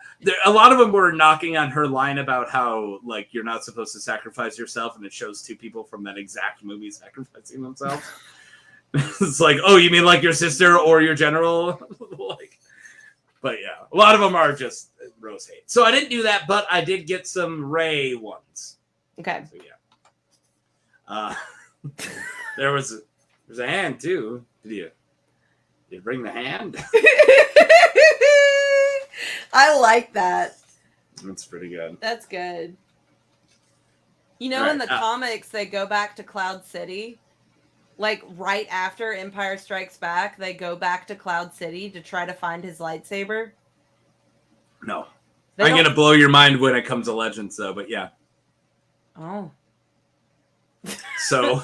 A lot of them were knocking on her line about how, like, you're not supposed to sacrifice yourself, and it shows 2 people from that exact movie sacrificing themselves. It's like, oh, you mean like your sister or your general? Like, but yeah, a lot of them are just Rose hate. So I didn't do that, but I did get some Ray ones. Okay. So yeah. There's a hand too. Did you bring the hand? I like that. That's pretty good. That's good. You know, in the comics, they go back to Cloud City. Like, right after Empire Strikes Back, they go back to Cloud City to try to find his lightsaber. No. I'm going to blow your mind when it comes to Legends, though, but yeah. Oh. So,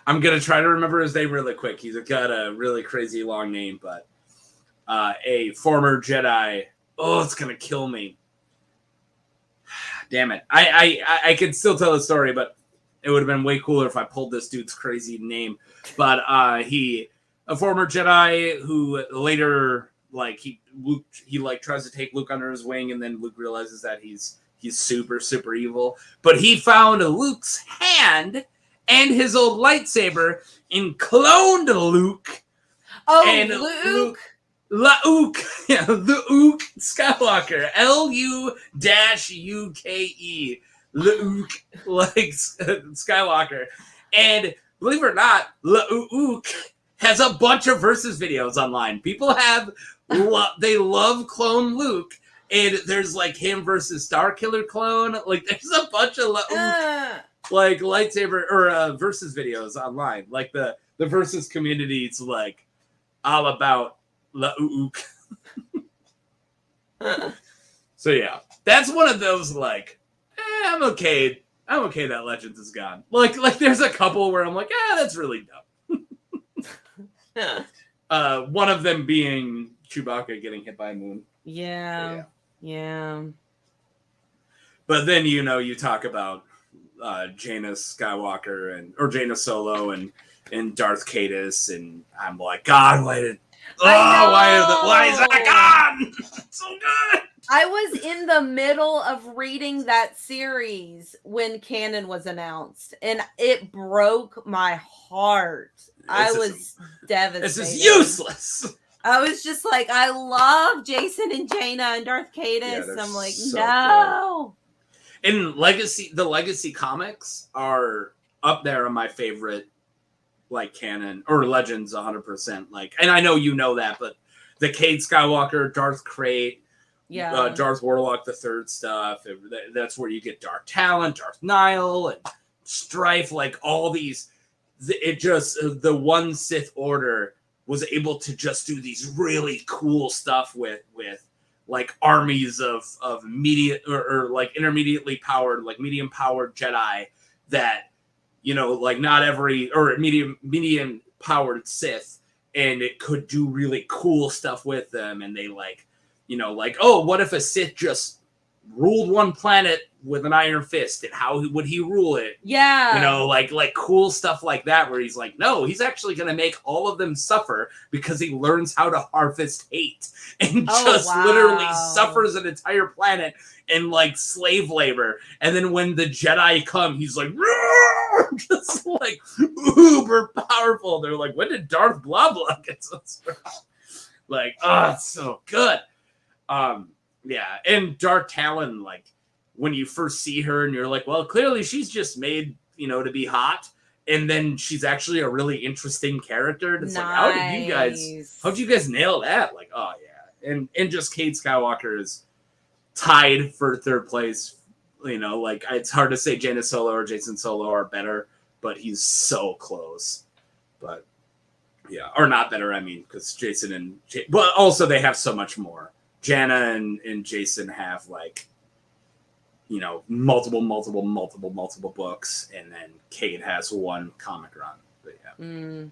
I'm going to try to remember his name really quick. He's got a really crazy long name, but a former Jedi. Oh, it's going to kill me. Damn it. I can still tell the story, but it would have been way cooler if I pulled this dude's crazy name. But a former Jedi who later, like, Luke tries to take Luke under his wing, and then Luke realizes that he's super, super evil. But he found Luke's hand and his old lightsaber and cloned Luke. Oh, and Luke. Luke, yeah, Luke Skywalker, Luke, Luke, like Skywalker, and believe it or not, Luke has a bunch of versus videos online. People they love clone Luke, and there's like him versus Starkiller clone. Like there's a bunch of like lightsaber or versus videos online. Like the versus community, it's like all about Lauk. So yeah, that's one of those like, I'm okay that Legends is gone. Like there's a couple where I'm like, that's really dumb. One of them being Chewbacca getting hit by a moon. Yeah. But then you talk about Jaina Skywalker or Jaina Solo and Darth Caedus, and I'm like, God, why is that gone? It's so good. I was in the middle of reading that series when canon was announced, and it broke my heart. I was devastated. This is useless. I was just like, I love Jason and Jaina and Darth Caedus. I'm like, so no. Good. And the Legacy comics are up there on my favorite, like canon or Legends 100%. Like, and I know you know that, but the Cade Skywalker, Darth Krayt, Darth Warlock the Third stuff. That's where you get Dark Talon, Darth Nihil, and Strife. Like all these, the one Sith Order was able to just do these really cool stuff with like armies of or like intermediately powered, like medium powered Jedi that, like not every, or medium powered Sith, and it could do really cool stuff with them. And they like, oh, what if a Sith just ruled one planet with an iron fist, and how would he rule it? Yeah. Like cool stuff like that, where he's like, no, he's actually going to make all of them suffer because he learns how to harvest hate and literally suffers an entire planet in like slave labor. And then when the Jedi come, he's like, just like uber powerful. They're like, when did Darth blah blah get so strong? Like, it's so good. Yeah, and Dark Talon, like when you first see her and you're like, well, clearly she's just made, to be hot, and then she's actually a really interesting character. And it's like, how did you guys nail that? Like, oh yeah. And just Cade Skywalker is tied for third place. Like it's hard to say Jaina Solo or Jason Solo are better, but he's so close. But yeah, or not better, I mean, because Jason but also they have so much more. Jaina and Jason have like, multiple books, and then Cade has one comic run. But yeah.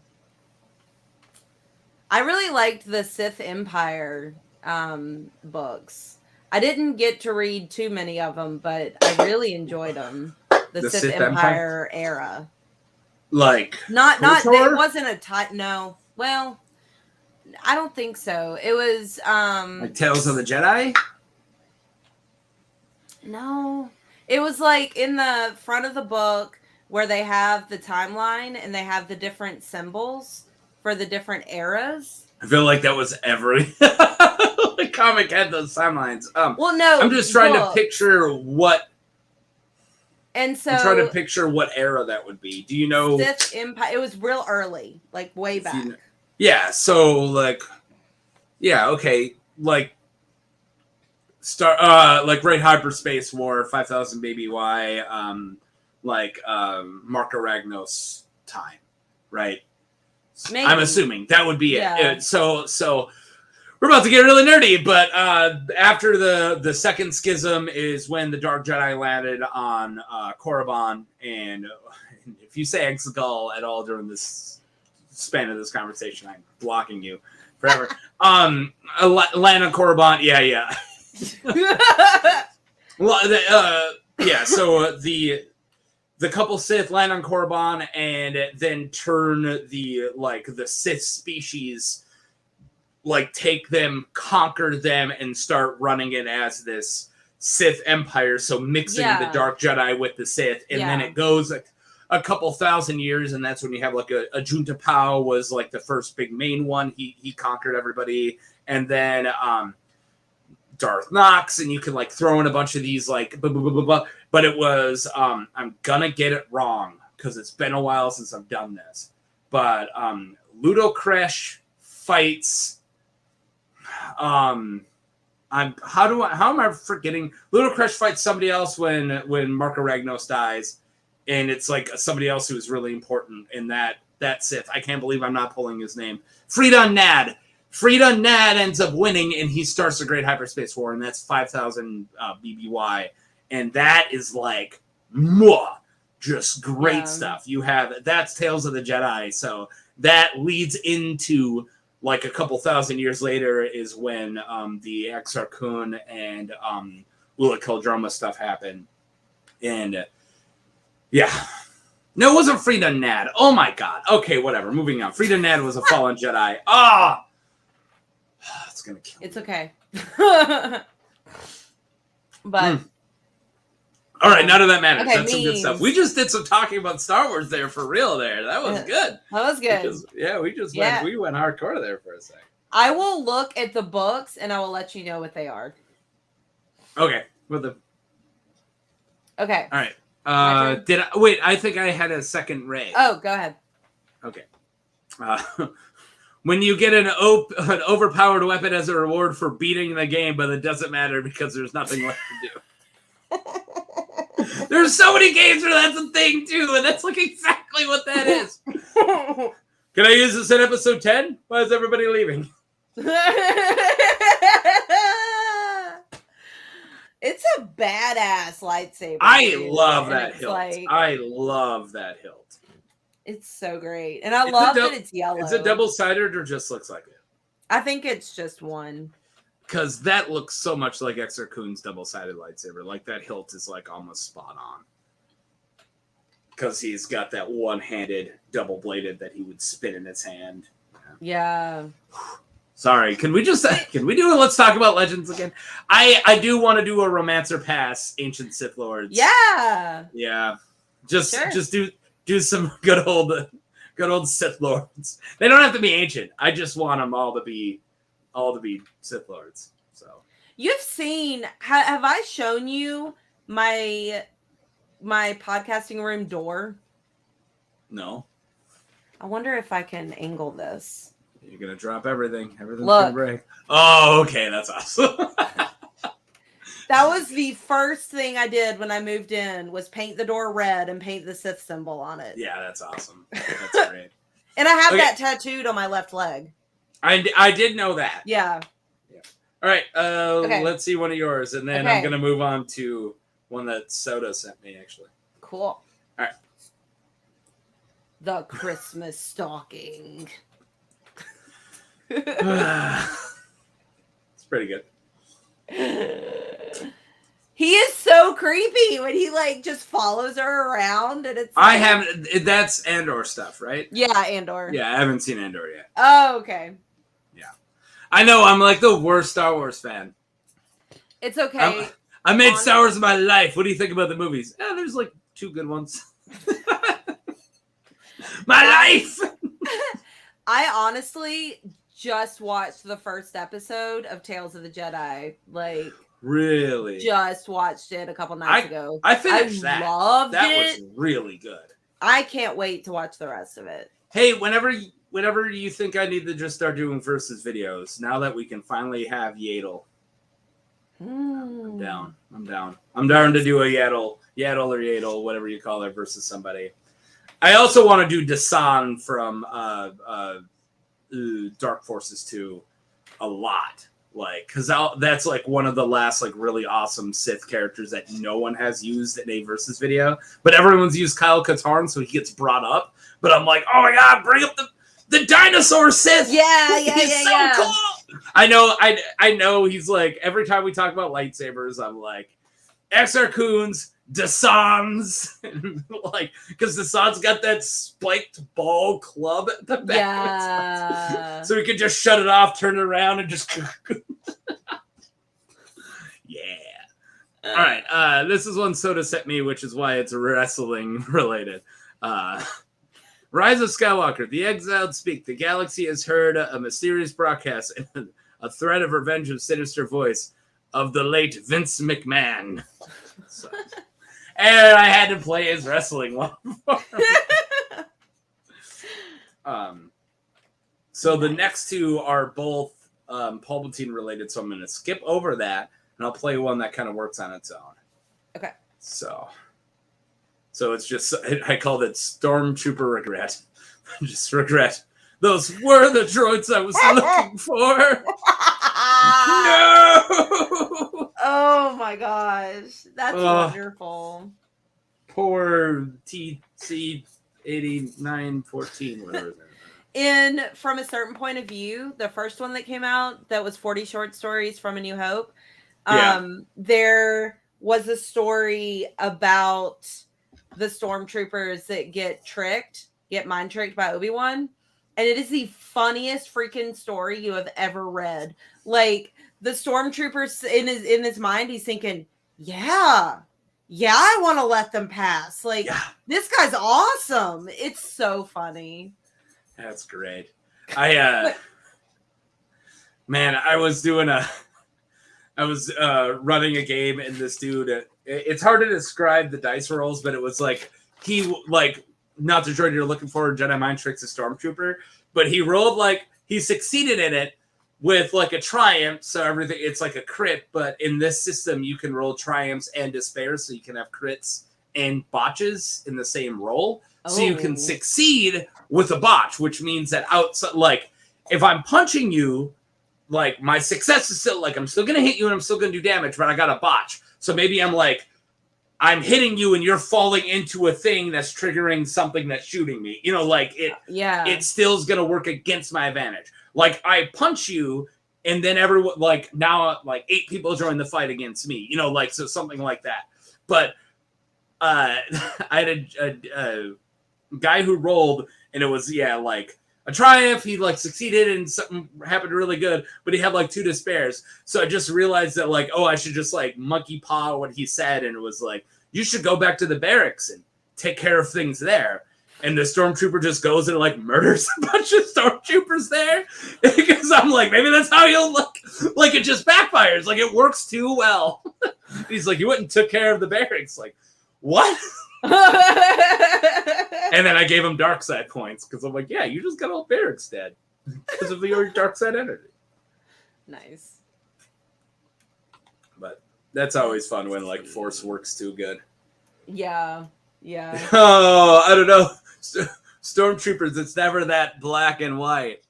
I really liked the Sith Empire books. I didn't get to read too many of them, but I really enjoyed them. The Sith Empire era. Like not it wasn't a type. No, well, I don't think so. It was like Tales of the Jedi. No, it was like in the front of the book where they have the timeline and they have the different symbols for the different eras. I feel like that was every the comic had those timelines. Well, no, I'm just trying to picture what. And so I'm trying to picture what era that would be. Do you know? Sith Empire. It was real early, like way back. Yeah. So like, yeah. Okay. Like. Like Great Hyperspace War, 5000 BBY, Marco Ragnos time, right? Maybe. I'm assuming that would be it. So we're about to get really nerdy, but after the second schism is when the Dark Jedi landed on Korriban, and if you say Exegol at all during this span of this conversation, I'm blocking you forever. Land on Korriban, yeah. Well, so the couple Sith land on Korriban and then turn the Sith species, like take them, conquer them, and start running it as this Sith Empire. So mixing the Dark Jedi with the Sith, and then it goes a couple thousand years, and that's when you have like a Junta Pao was like the first big main one. He conquered everybody, and then Darth Nox, and you can like throw in a bunch of these like blah, blah, blah, blah, blah. But it was I'm gonna get it wrong because it's been a while since I've done this. But Ludo Kresh fights how am I forgetting? Ludo Kresh fights somebody else when Marco Ragnos dies, and it's like somebody else who's really important in that Sith. I can't believe I'm not pulling his name. Frida Nad. Frida Nad ends up winning, and he starts the Great Hyperspace War, and that's 5,000 BBY. And that is like, just great stuff. You have, that's Tales of the Jedi. So that leads into, like, a couple thousand years later is when the Exar Kun and Ula Keldroma stuff happened. And, yeah. No, it wasn't Frida Nad. Oh, my God. Okay, whatever. Moving on. Frida Nad was a fallen Jedi. It's gonna kill me. It's okay. But all right, none of that matters. Okay, That's some good stuff. We just did some talking about Star Wars there for real. There, that was good. That was good. Because, we went hardcore there for a second. I will look at the books and I will let you know what they are. Okay. Okay. All right. I think I had a second Ray. Oh, go ahead. Okay. When you get an overpowered weapon as a reward for beating the game, but it doesn't matter because there's nothing left to do. There's so many games where that's a thing too, and that's like exactly what that is. Can I use this in episode 10? Why is everybody leaving? It's a badass lightsaber. I love that hilt. I love that hilt. It's so great. And I love that it's yellow. Is it double-sided or just looks like it? I think it's just one. Because that looks so much like Exar Kun's double-sided lightsaber. Like, that hilt is, like, almost spot on. Because he's got that one-handed, double-bladed that he would spin in his hand. Yeah. Sorry, can we do it? Let's talk about Legends again. I do want to do a Romancer Pass, Ancient Sith Lords. Yeah. Yeah. Just do some good old Sith Lords. They don't have to be ancient. I just want them all to be Sith Lords. So you've seen? Have I shown you my podcasting room door? No. I wonder if I can angle this. You're gonna drop everything. Everything's gonna break. Oh, okay, that's awesome. That was the first thing I did when I moved in, was paint the door red and paint the Sith symbol on it. Yeah, that's awesome. That's great. And I have that tattooed on my left leg. I did know that. Yeah. All right. Okay. Let's see one of yours, and then I'm gonna move on to one that Soda sent me. Actually. Cool. All right. The Christmas stocking. It's pretty good. He is so creepy when he like just follows her around, and it's. I haven't. That's Andor stuff, right? Yeah, Andor. Yeah, I haven't seen Andor yet. Oh, okay. Yeah, I know. I'm like the worst Star Wars fan. It's okay. I made Star Wars in my life. What do you think about the movies? There's like 2 good ones. My life. I honestly just watched the first episode of Tales of the Jedi. Like, really? Just watched it a couple nights ago. I finished that. Loved it. That was really good. I can't wait to watch the rest of it. Hey, whenever you think I need to just start doing versus videos, now that we can finally have Yaddle. I'm down. I'm down to do a Yaddle or Yaddle, whatever you call it, versus somebody. I also want to do Dasan from Dark Forces 2 a lot, like, because that's like one of the last like really awesome Sith characters that no one has used in a versus video, but everyone's used Kyle Katarn, so he gets brought up. But I'm like, oh my god, bring up the dinosaur Sith. He's so cool. I know. He's like, every time we talk about lightsabers, I'm like, Exar Kun's, Dasan's, like, because Dasan's got that spiked ball club at the back. Yeah. So we could just shut it off, turn it around, and just. Yeah. All right. This is one Soda sent me, which is why it's wrestling related. Rise of Skywalker. The exiled speak. The galaxy has heard a mysterious broadcast and a threat of revenge of sinister voice of the late Vince McMahon. So, and I had to play his wrestling one. So the next two are both Palpatine related, so I'm going to skip over that, and I'll play one that kind of works on its own. Okay. So it's just, I called it Stormtrooper Regret. Just regret. Those were the droids I was looking for. No! Oh my gosh. That's wonderful. Poor TC8914, whatever his name is. And from a certain point of view, the first one that came out, that was 40 short stories from A New Hope. There was a story about the stormtroopers that get mind tricked by Obi-Wan. And it is the funniest freaking story you have ever read. Like, the stormtroopers in his mind, he's thinking, yeah, I want to let them pass. Like, This guy's awesome. It's so funny. That's great. I was running a game, and this dude, it's hard to describe the dice rolls, but it was like, not the droid you're looking for, Jedi mind tricks a stormtrooper, but he rolled he succeeded in it with a triumph, so everything, it's like a crit, but in this system you can roll triumphs and despairs, so you can have crits and botches in the same roll. So you can succeed with a botch, which means that outside, if I'm punching you, my success is still, I'm still going to hit you and I'm still going to do damage, but I got a botch. So maybe I'm hitting you and you're falling into a thing that's triggering something that's shooting me. It still is going to work against my advantage. I punch you and then everyone, now 8 people join the fight against me, so something like that. But I had a guy who rolled, and it was a triumph. He succeeded and something happened really good, but he had 2 despairs. So I just realized that I should just monkey paw what he said, and it was you should go back to the barracks and take care of things there. And the stormtrooper just goes and murders a bunch of stormtroopers there, because I'm maybe that's how you'll look. It just backfires. It works too well. He's you went and took care of the barracks. What? And then I gave him dark side points because I'm you just got all barracks dead because of your dark side energy. Nice. But that's always fun when force works too good. Yeah. Oh, I don't know. Stormtroopers, it's never that black and white.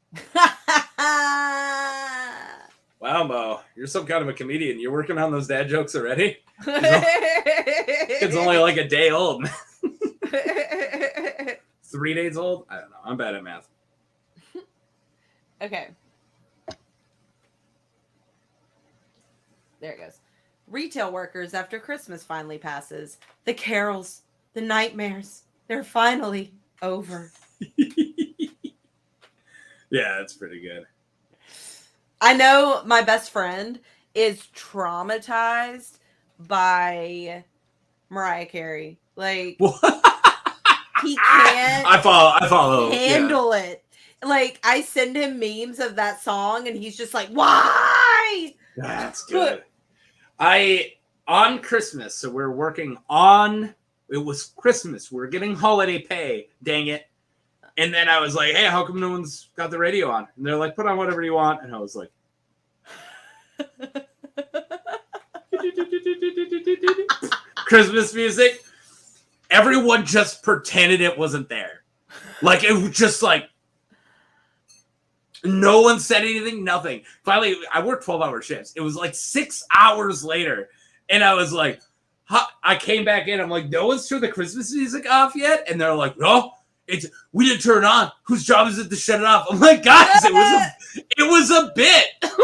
Wow, Mo, you're some kind of a comedian. You're working on those dad jokes already? It's only a day old. 3 days old? I don't know. I'm bad at math. Okay. There it goes. Retail workers after Christmas finally passes. The carols, the nightmares, they're finally over. Yeah, that's pretty good. I know my best friend is traumatized by Mariah Carey. He can't I follow handle it. I send him memes of that song and he's just why? That's good. On Christmas, so we're working on, it was Christmas, we're getting holiday pay, dang it. And then I was hey, how come no one's got the radio on? And they're put on whatever you want. And I was Christmas music. Everyone just pretended it wasn't there. It was just no one said anything, nothing. Finally, I worked 12-hour shifts. It was 6 hours later. And I was I came back in. I'm no one's turned the Christmas music off yet? And they're no. We didn't turn it on. Whose job is it to shut it off? I'm guys, it was a bit. Shut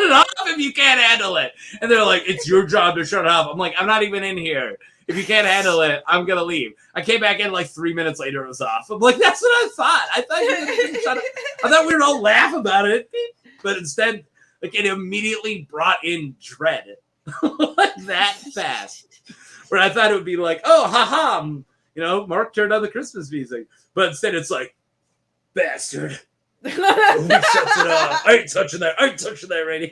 it off if you can't handle it. And they're it's your job to shut it off. I'm I'm not even in here. If you can't handle it, I'm gonna leave. I came back in 3 minutes later. It was off. I'm that's what I thought. I thought you were shut it. I thought we were all laugh about it, but instead, it immediately brought in dread. like that fast. Where I thought it would be like, oh, haha, Mark turned on the Christmas music. But instead it's like, bastard. Who shuts it off? I ain't touching that radio.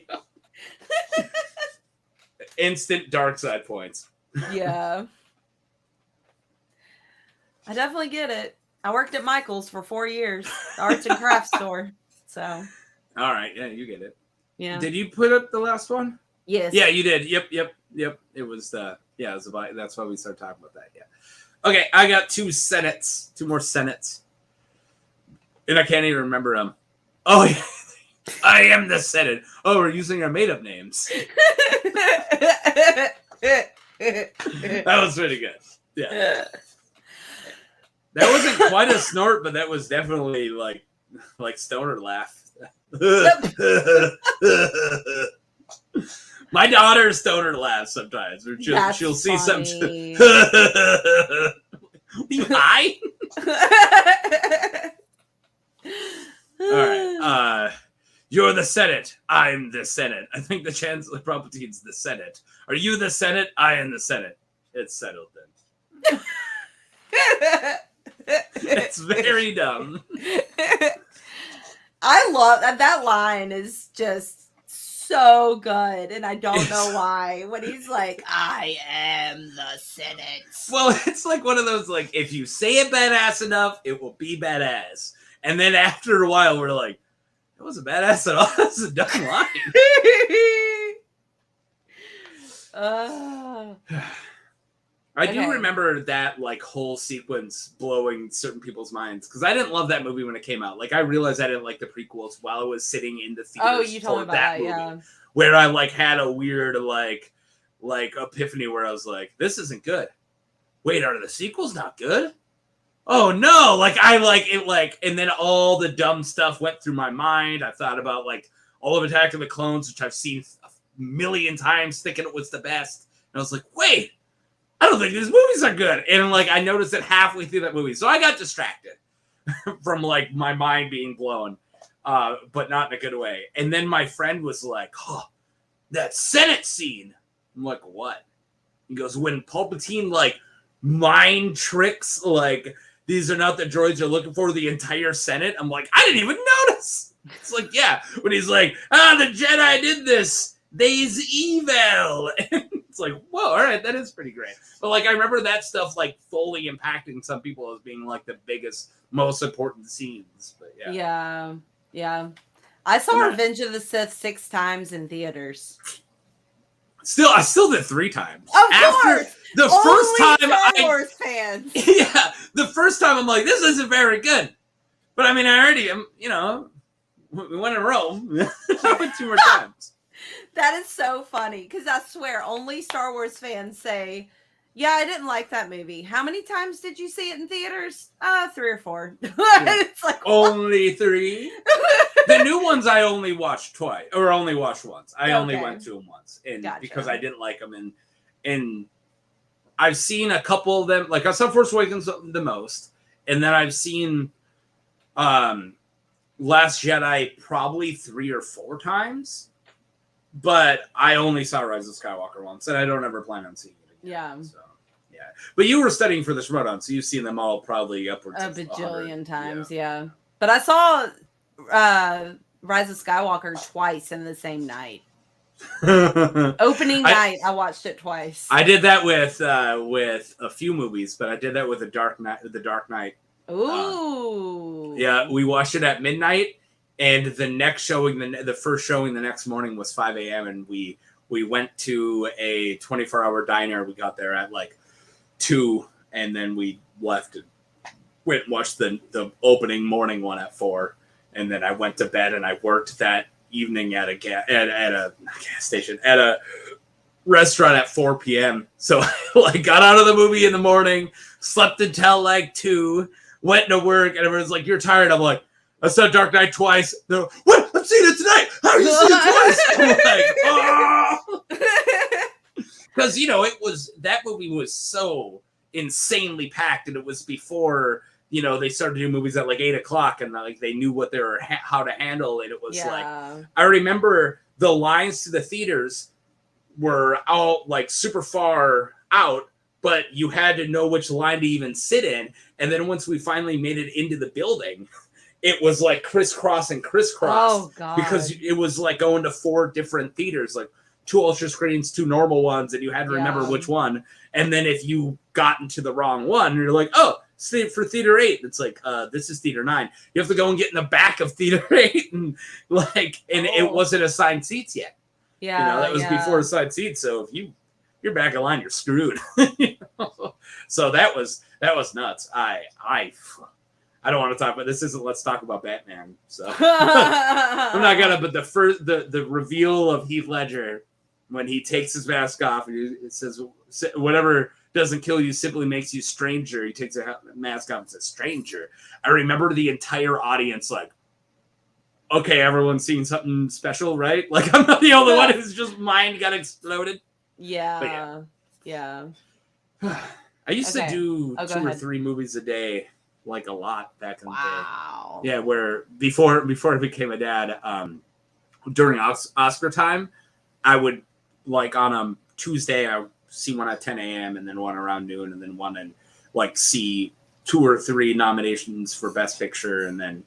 Instant dark side points. Yeah. I definitely get it. I worked at Michael's for 4 years, the arts and crafts store. So. All right. Yeah, you get it. Yeah. Did you put up the last one? Yes. Yeah, you did. Yep. It was about, that's why we started talking about that. Yeah. Okay, I got two more senates. And I can't even remember them. Oh, yeah. I am the Senate. Oh, we're using our made-up names. That was pretty good. Yeah. That wasn't quite a snort, but that was definitely like stoner laugh. My daughter stoner laughs sometimes. She'll see something. Are you high? All right. You're the Senate. I'm the Senate. I think the Chancellor Palpatine's the Senate. Are you the Senate? I am the Senate. It's settled then. It's very dumb. I love that line is just so good, and I don't know why. When he's like, I am the Senate. Well, it's like one of those, like, if you say it badass enough, it will be badass. And then after a while, we're like, that wasn't badass at all. That's a dumb line. I do remember that like whole sequence blowing certain people's minds because I didn't love that movie when it came out. Like I realized I didn't like the prequels while I was sitting in the theaters. Oh, you told me about that movie, yeah. Where I like had a weird like epiphany where I was like, this isn't good. Wait, are the sequels not good? Oh no! Like I like it and then all the dumb stuff went through my mind. I thought about like all of Attack of the Clones, which I've seen a million times, thinking it was the best. And I was like, wait. I don't think these movies are good. And like I noticed it halfway through that movie. So I got distracted from like my mind being blown. But not in a good way. And then my friend was like, oh, that Senate scene. I'm like, what? He goes, when Palpatine like mind tricks, like these are not the droids you're looking for, the entire Senate. I'm like, I didn't even notice. It's like, yeah. When he's like, the Jedi did this. They's evil. It's like, whoa, all right, that is pretty great. But like, I remember that stuff like fully impacting some people as being like the biggest, most important scenes. But yeah. Yeah. I saw Revenge of the Sith 6 times in theaters. I still did 3 times. Of course. The first time Star Wars fans. Yeah. The first time I'm like, this isn't very good. But I mean, I already am, we went in Rome. I went 2 more times. That is so funny because I swear only Star Wars fans say, yeah, I didn't like that movie. How many times did you see it in theaters? 3 or 4. It's like only 3. The new ones I only watched twice or only watched once. I only went to them once, and because I didn't like them, and I've seen a couple of them. Like I saw Force Awakens the most, and then I've seen Last Jedi probably 3 or 4 times. But I only saw Rise of Skywalker once, and I don't ever plan on seeing it again. Yeah. So, yeah. But you were studying for this run-on, so you've seen them all probably upwards of 100 times, yeah. But I saw Rise of Skywalker twice in the same night. Opening night, I watched it twice. I did that with a few movies, but I did that with The Dark Knight. Ooh. Yeah, we watched it at midnight. And the next showing, the first showing the next morning was 5 a.m. And we went to a 24-hour diner. We got there at like 2, and then we left and went and watched the opening morning one at 4. And then I went to bed, and I worked that evening at a gas station, at a restaurant at 4 p.m. So I like got out of the movie in the morning, slept until like 2, went to work, and everyone's like, "You're tired." I'm like, I saw Dark Knight twice. They're like, what? I'm seeing it tonight. How are you seeing it twice? I'm like, oh. Because, that movie was so insanely packed, and it was before, they started doing movies at like 8 o'clock, and like they knew what they were, how to handle it. It was like, I remember the lines to the theaters were all like super far out, but you had to know which line to even sit in. And then once we finally made it into the building, it was like crisscross and crisscross. Oh, God. Because it was like going to 4 different theaters, like 2 ultra screens, 2 normal ones, and you had to remember which one. And then if you got into the wrong one, you're like, oh, for theater 8. It's like, this is theater 9. You have to go and get in the back of theater 8, and it wasn't assigned seats yet. Yeah, that was before assigned seats. So if you're back of line, you're screwed. So that was nuts. I don't want to talk about this. Isn't Let's Talk About Batman. So I'm not gonna. But the reveal of Heath Ledger when he takes his mask off, and it says whatever doesn't kill you simply makes you stranger. He takes a mask off and says stranger. I remember the entire audience like, okay, everyone's seeing something special, right? Like I'm not the only one whose just mind got exploded. Yeah. I used to do 2 or 3 movies a day, like a lot back in the day. Yeah, where before I became a dad, during Oscar time, I would like on a Tuesday I would see one at 10 a.m. and then one around noon and then one and like see 2 or 3 nominations for Best Picture and then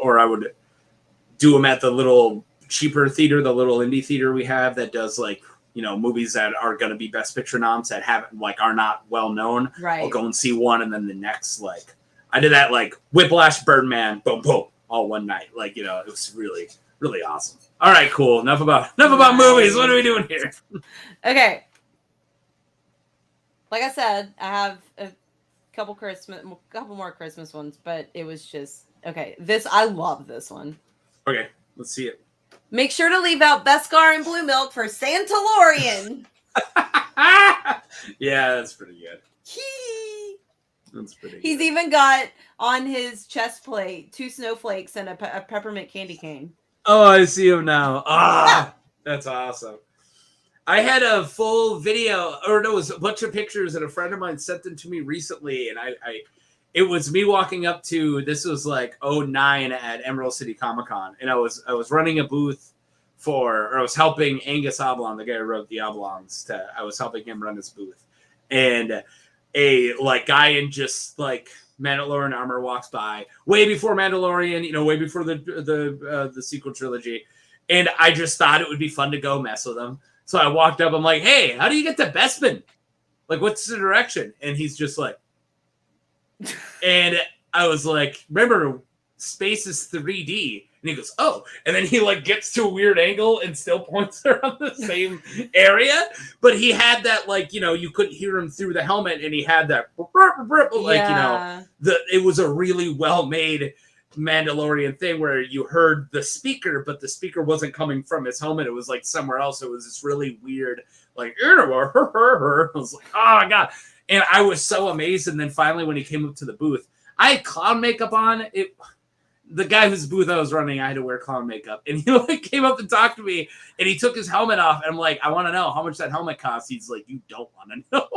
or I would do them at the little cheaper theater, the little indie theater we have that does like movies that are going to be Best Picture noms that haven't like are not well known. Right. I'll go and see one and then the next like I did that like Whiplash, Birdman, boom, boom, all one night. Like it was really, really awesome. All right, cool. Enough about movies. What are we doing here? Okay. Like I said, I have a couple more Christmas ones, but it was just okay. I love this one. Okay, let's see it. Make sure to leave out Beskar and Blue Milk for Santalorian. Yeah, that's pretty good. That's pretty He's good. even got on his chest plate 2 snowflakes and a peppermint candy cane. Oh, I see him now. That's awesome. I had a full video, or no, it was a bunch of pictures that a friend of mine sent them to me recently, and it was me walking up to, this was like 2009 at Emerald City Comic Con, and I was running a booth I was helping Angus Oblong, the guy who wrote the Oblongs, I was helping him run his booth, and a like guy in just like Mandalorian armor walks by, way before Mandalorian, way before the sequel trilogy, and I just thought it would be fun to go mess with him. So I walked up, I'm like, hey, how do you get to Bespin? Like, what's the direction? And he's just like, and I was like, remember, space is 3D. And he goes, oh. And then he like gets to a weird angle and still points around the same area. But he had that like, you couldn't hear him through the helmet. And he had that like, it was a really well-made Mandalorian thing where you heard the speaker, but the speaker wasn't coming from his helmet. It was like somewhere else. It was this really weird, like, I was like, oh my God. And I was so amazed. And then finally, when he came up to the booth, I had clown makeup on. The guy whose booth I was running, I had to wear clown makeup. And he like came up and talked to me, and he took his helmet off. And I'm like, I want to know how much that helmet costs. He's like, you don't want to know.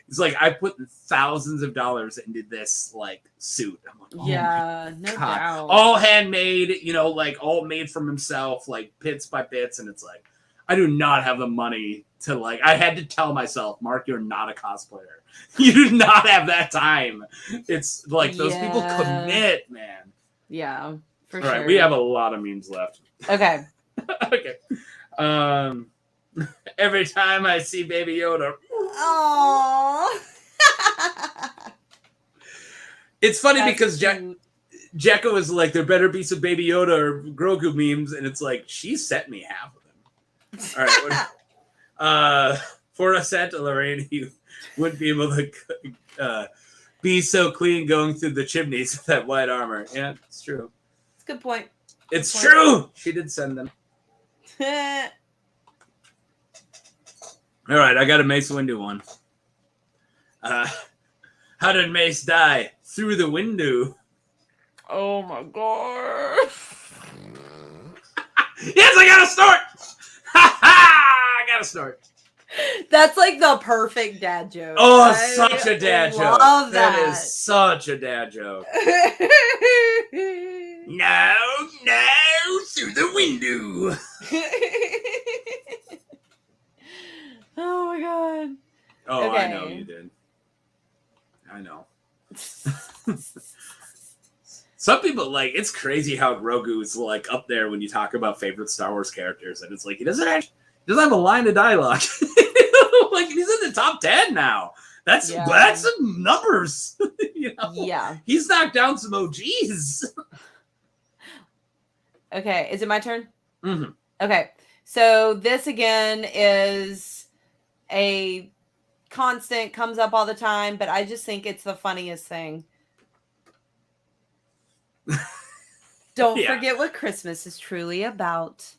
He's like, I put thousands of dollars into this like suit. I'm like, oh no doubt. All handmade, like all made from himself, like bits by bits. And it's like, I do not have the money to like, I had to tell myself, Mark, you're not a cosplayer. You do not have that time. It's like those people commit, man. Yeah, for sure. All right, sure. we have a lot of memes left. Okay. Okay. Every time I see Baby Yoda. Aww. It's funny because Jekko is like, there better be some Baby Yoda or Grogu memes, and it's like, she sent me half of them. All right. For a Santalorian, he wouldn't be able to be so clean going through the chimneys with that white armor. Yeah, it's true. It's a good point. It's true. She did send them. All right, I got a Mace Windu one. How did Mace die? Through the window. Oh my God. Yes, I got a snort. Ha ha! I got a snort. That's like the perfect dad joke. Oh, such a dad joke. Love that is such a dad joke. No, through the window. Oh my god. Oh, Okay. I know you did. I know. Some people it's crazy how Grogu is like up there when you talk about favorite Star Wars characters, and it's like he doesn't have a line of dialogue. Like he's in the top 10 now. That's some numbers. Yeah. He's knocked down some OGs. Okay, is it my turn? Mm-hmm. Okay, so this again is a constant, comes up all the time, but I just think it's the funniest thing. Don't forget what Christmas is truly about.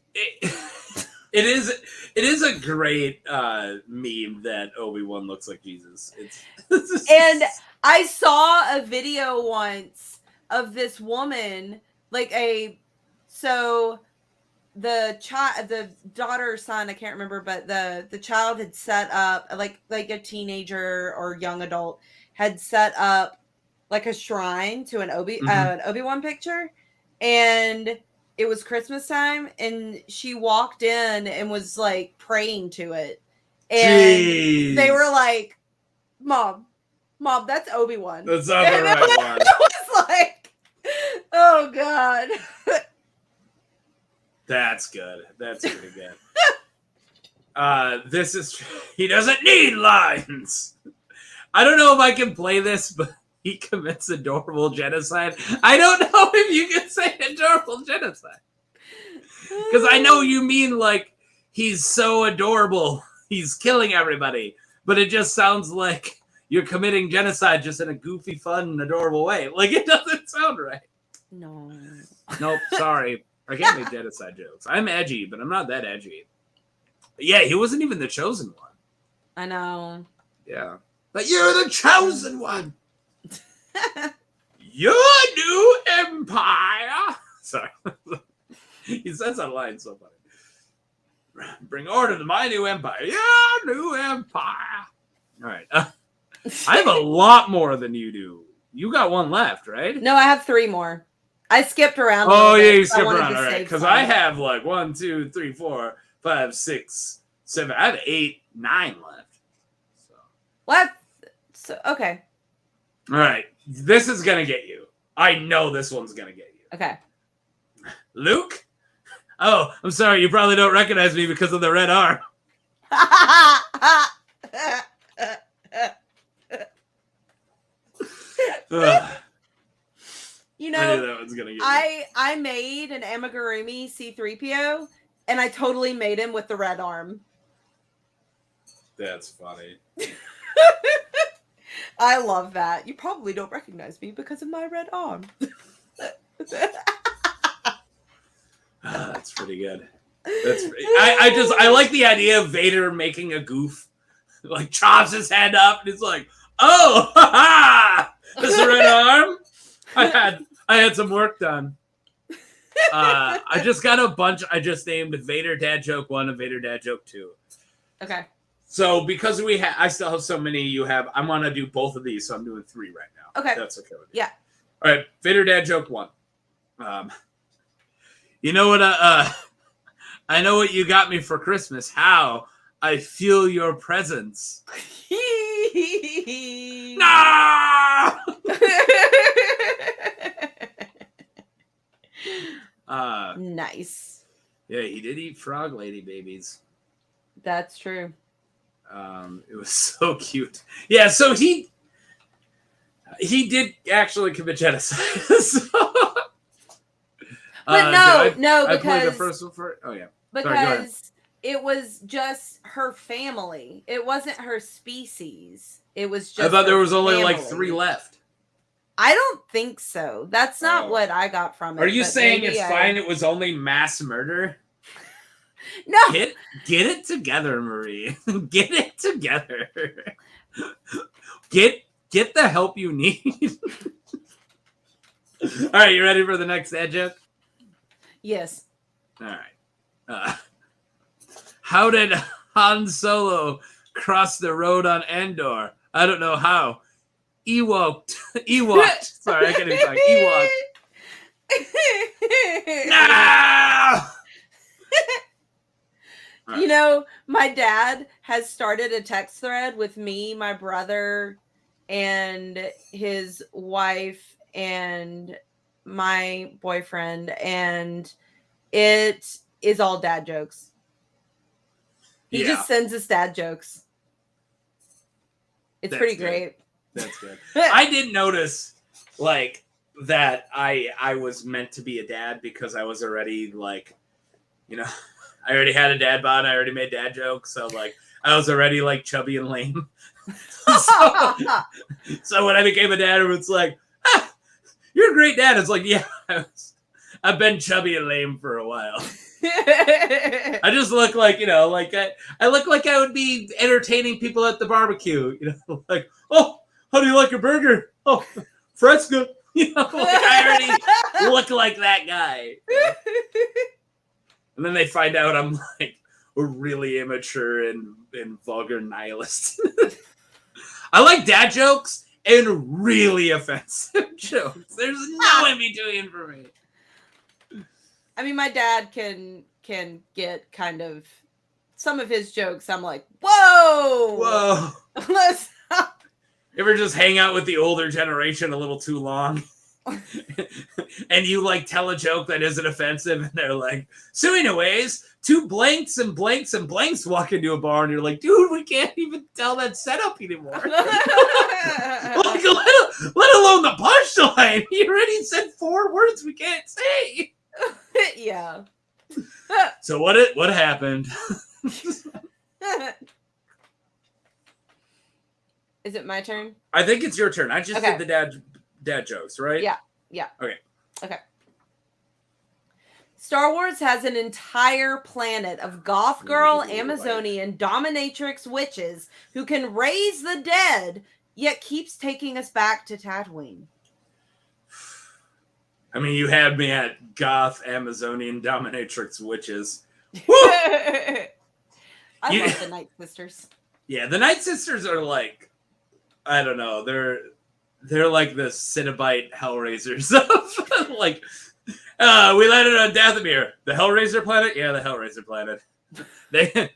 It is a great meme that Obi-Wan looks like Jesus. And I saw a video once of this woman, so the daughter or son, I can't remember, but the child had set up like a teenager or young adult had set up like a shrine to an Obi-Wan picture, and it was Christmas time, and she walked in and was like praying to it, and they were like, Mom, that's Obi-Wan. That's not the right one. I was like, oh god. That's good. That's pretty good. He doesn't need lines. I don't know if I can play this, but he commits adorable genocide. I don't know if you can say adorable genocide. Because I know you mean like he's so adorable, he's killing everybody. But it just sounds like you're committing genocide just in a goofy, fun, adorable way. Like it doesn't sound right. No. Nope, sorry. I can't make genocide jokes. I'm edgy, but I'm not that edgy. But yeah, he wasn't even the chosen one. I know. Yeah. But you're the chosen one! Your new empire! Sorry. He says that line so funny. Bring order to my new empire. Your new empire! Alright. I have a lot more than you do. You got one left, right? No, I have 3 more. I skipped around. Oh, yeah, you skipped around. All right. Because I have like 1, 2, 3, 4, 5, 6, 7. I have 8, 9 left. So. What? So, okay. All right. This is going to get you. I know this one's going to get you. Okay. Luke? Oh, I'm sorry. You probably don't recognize me because of the red arm. You know, I knew that was gonna get I made an amigurumi C-3PO, and I totally made him with the red arm. That's funny. I love that. You probably don't recognize me because of my red arm. That's pretty good. I like the idea of Vader making a goof, like chops his head up, and he's like, "Oh, ha ha! This red arm." I had some work done. I just got a bunch. I just named Vader Dad Joke 1 and Vader Dad Joke 2. Okay. So because I still have so many you have, I'm going to do both of these. So I'm doing 3 right now. Okay. That's okay with you. Yeah. All right. Vader Dad Joke 1. You know what? I know what you got me for Christmas. How? I feel your presence. No! Nice. Yeah, he did eat frog lady babies. That's true. It was so cute. Yeah, so he did actually commit genocide. So, but no, because I played the first one for. Oh yeah, because it was just her family. It wasn't her species. It was just. I thought there was family. only like 3 left. I don't think so. That's not what I got from it. Are you saying it's fine? It was only mass murder? No. Get it together, Marie. Get it together. Get the help you need. All right, you ready for the next ad joke? Yes. All right. How did Han Solo cross the road on Endor? I don't know how. Ewoked. Sorry, I can't even talk. Ewoked. No! You know, my dad has started a text thread with me, my brother, and his wife, and my boyfriend, and it is all dad jokes. He just sends us dad jokes. It's pretty great. That's good. I did notice, like, that I was meant to be a dad because I was already, like, you know, I already had a dad bod. I already made dad jokes. So, like, I was already, like, chubby and lame. so when I became a dad, it was like, you're a great dad. It's like, yeah, I've been chubby and lame for a while. I just look like, you know, like I look like I would be entertaining people at the barbecue. You know, like, oh, how do you like your burger? Oh, fresca. You know, like I already look like that guy. You know? And then they find out I'm like a really immature and vulgar nihilist. I like dad jokes and really offensive jokes. There's no in between for me. I mean, my dad can get kind of some of his jokes. I'm like, whoa. Let's stop. You ever just hang out with the older generation a little too long? And you like tell a joke that isn't offensive, and they're like, so anyways, two blanks and blanks and blanks walk into a bar, and you're like, dude, we can't even tell that setup anymore. Like, let alone the punchline. You already said 4 words we can't say. Yeah. So what happened? Is it my turn? I think it's your turn. I just did the dad jokes, right? Yeah. Okay. Star Wars has an entire planet of goth girl, Amazonian, dominatrix witches who can raise the dead, yet keeps taking us back to Tatooine. I mean, you had me at goth, Amazonian, dominatrix witches. I love the Night Sisters. Yeah, the Night Sisters are like, I don't know, they're like the Cenobite Hellraisers. Like, we landed on Dathomir. The Hellraiser planet? Yeah, the Hellraiser planet. They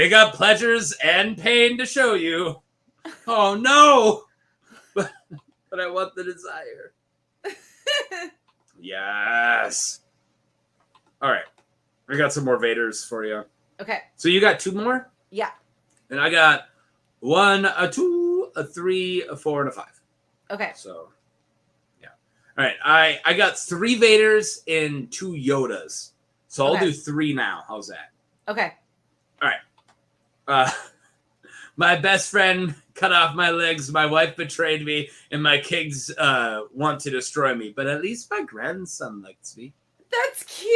got pleasures and pain to show you. Oh, no! But I want the desire. Yes. All right. I got some more Vaders for you. Okay. So you got 2 more? Yeah. And I got 1, a 2, a 3, a 4, and a 5. Okay. So, yeah. All right. I got 3 Vaders and 2 Yodas. So I'll do 3 now. How's that? Okay. All right. My best friend cut off my legs. My wife betrayed me, and my kids want to destroy me. But at least my grandson likes me. That's cute.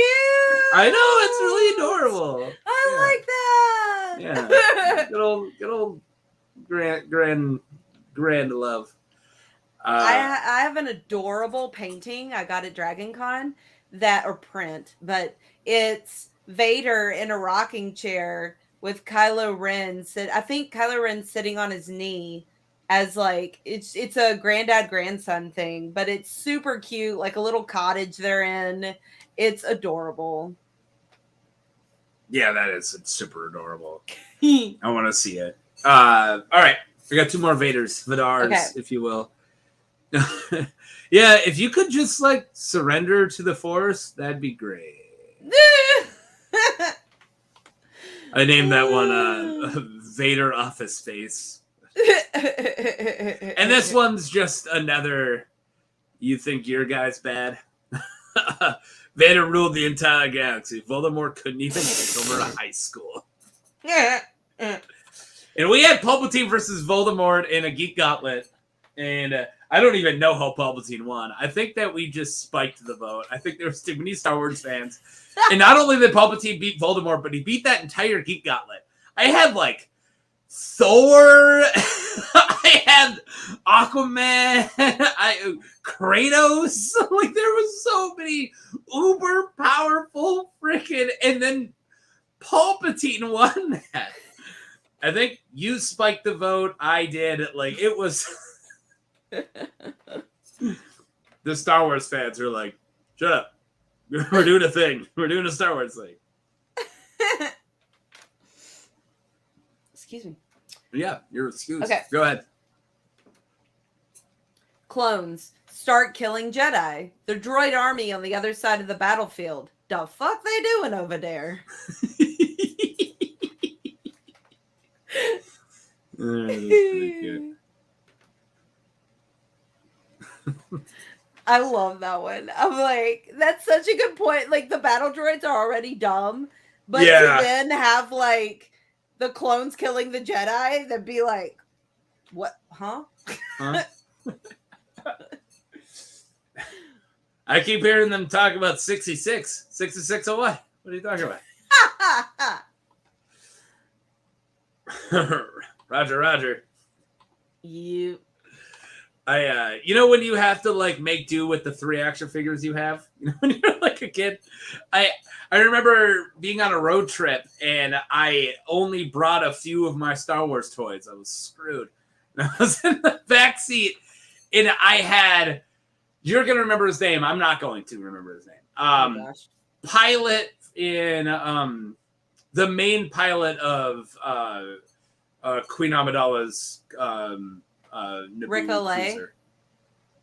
I know, it's really adorable. I like that. Yeah. Good old grand love. I have an adorable painting I got at Dragon Con or print, but it's Vader in a rocking chair with Kylo Ren. I think Kylo Ren's sitting on his knee as like it's a granddad grandson thing, but it's super cute, like a little cottage they're in. It's adorable. Yeah, that is. It's super adorable. I want to see it. All right, we got 2 more Vaders, if you will. Yeah, if you could just like surrender to the Force, that'd be great. I named that one Vader Office Space. And this one's just another, you think your guy's bad? Vader ruled the entire galaxy. Voldemort couldn't even take over a high school. And we had Palpatine versus Voldemort in a Geek Gauntlet. And I don't even know how Palpatine won. I think that we just spiked the vote. I think there was too many Star Wars fans. And not only did Palpatine beat Voldemort, but he beat that entire Geek Gauntlet. I had like Thor. I had Aquaman. Kratos. Like there was so many uber powerful freaking. And then Palpatine won that. I think you spiked the vote. I did. Like it was. The Star Wars fans are like, shut up. We're doing a thing. We're doing a Star Wars thing. Excuse me. Yeah, you're excused. Okay. Go ahead. Clones start killing Jedi. The droid army on the other side of the battlefield. The fuck they doing over there? That's pretty cute. I love that one. I'm like, that's such a good point. Like, the battle droids are already dumb, but to then have, like, the clones killing the Jedi, that'd be like, what? Huh? I keep hearing them talk about 66. 66 of what? What are you talking about? Roger. You when you have to like make do with the 3 action figures you have, when you're like a kid, I remember being on a road trip and I only brought a few of my Star Wars toys. I was screwed. And I was in the back seat and I had, you're gonna remember his name. I'm not going to remember his name. oh gosh. Pilot in the main pilot of Queen Amidala's Rick Olay? cruiser.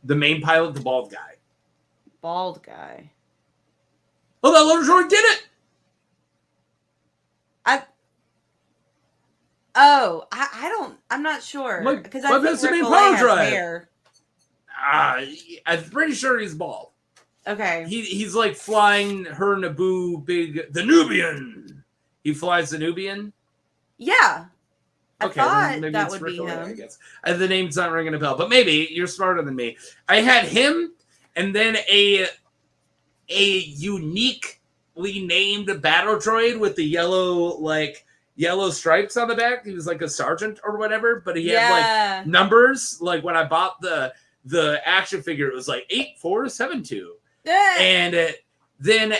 The main pilot, the bald guy. Bald guy. Oh, that little droid did it! I'm not sure. Like, because I think that's the Rick main Olay power has drive. hair. I'm pretty sure he's bald. Okay. He's like flying her Naboo the Nubian. He flies the Nubian? Yeah. I Okay, thought maybe that it's would Rick be Olay, him. I guess. The name's not ringing a bell, but maybe you're smarter than me. I had him, and then a uniquely named battle droid with the yellow stripes on the back. He was like a sergeant or whatever, but he had like numbers. Like when I bought the action figure, it was like 8472, and then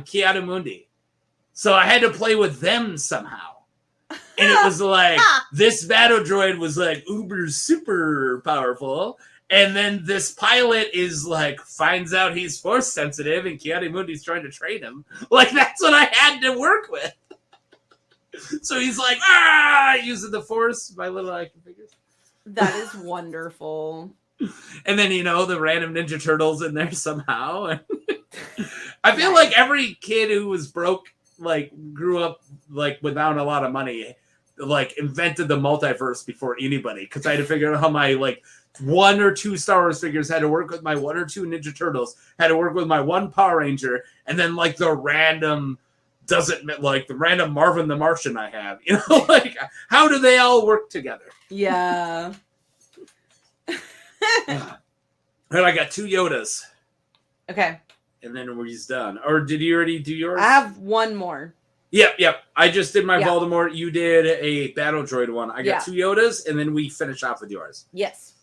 Kiara Mundi. So I had to play with them somehow. And it was like, this battle droid was like uber super powerful. And then this pilot is like, finds out he's force sensitive and Kiara Mundi's trying to train him. Like, that's what I had to work with. So he's like, using the force, my little action figures. That is wonderful. And then, the random Ninja Turtles in there somehow. I feel like every kid who was broke, like, grew up, like, without a lot of money, like, invented the multiverse before anybody. Because I had to figure out how my, like, 1 or 2 Star Wars figures had to work with my 1 or 2 Ninja Turtles, had to work with my 1 Power Ranger, and then, like, the random Marvin the Martian I have. Like, how do they all work together? Yeah. And I got 2 Yodas. Okay. And then we're just done. Or did you already do yours? I have one more. Yep. I just did my Voldemort. You did a battle droid one. I got 2 Yodas, and then we finish off with yours. Yes.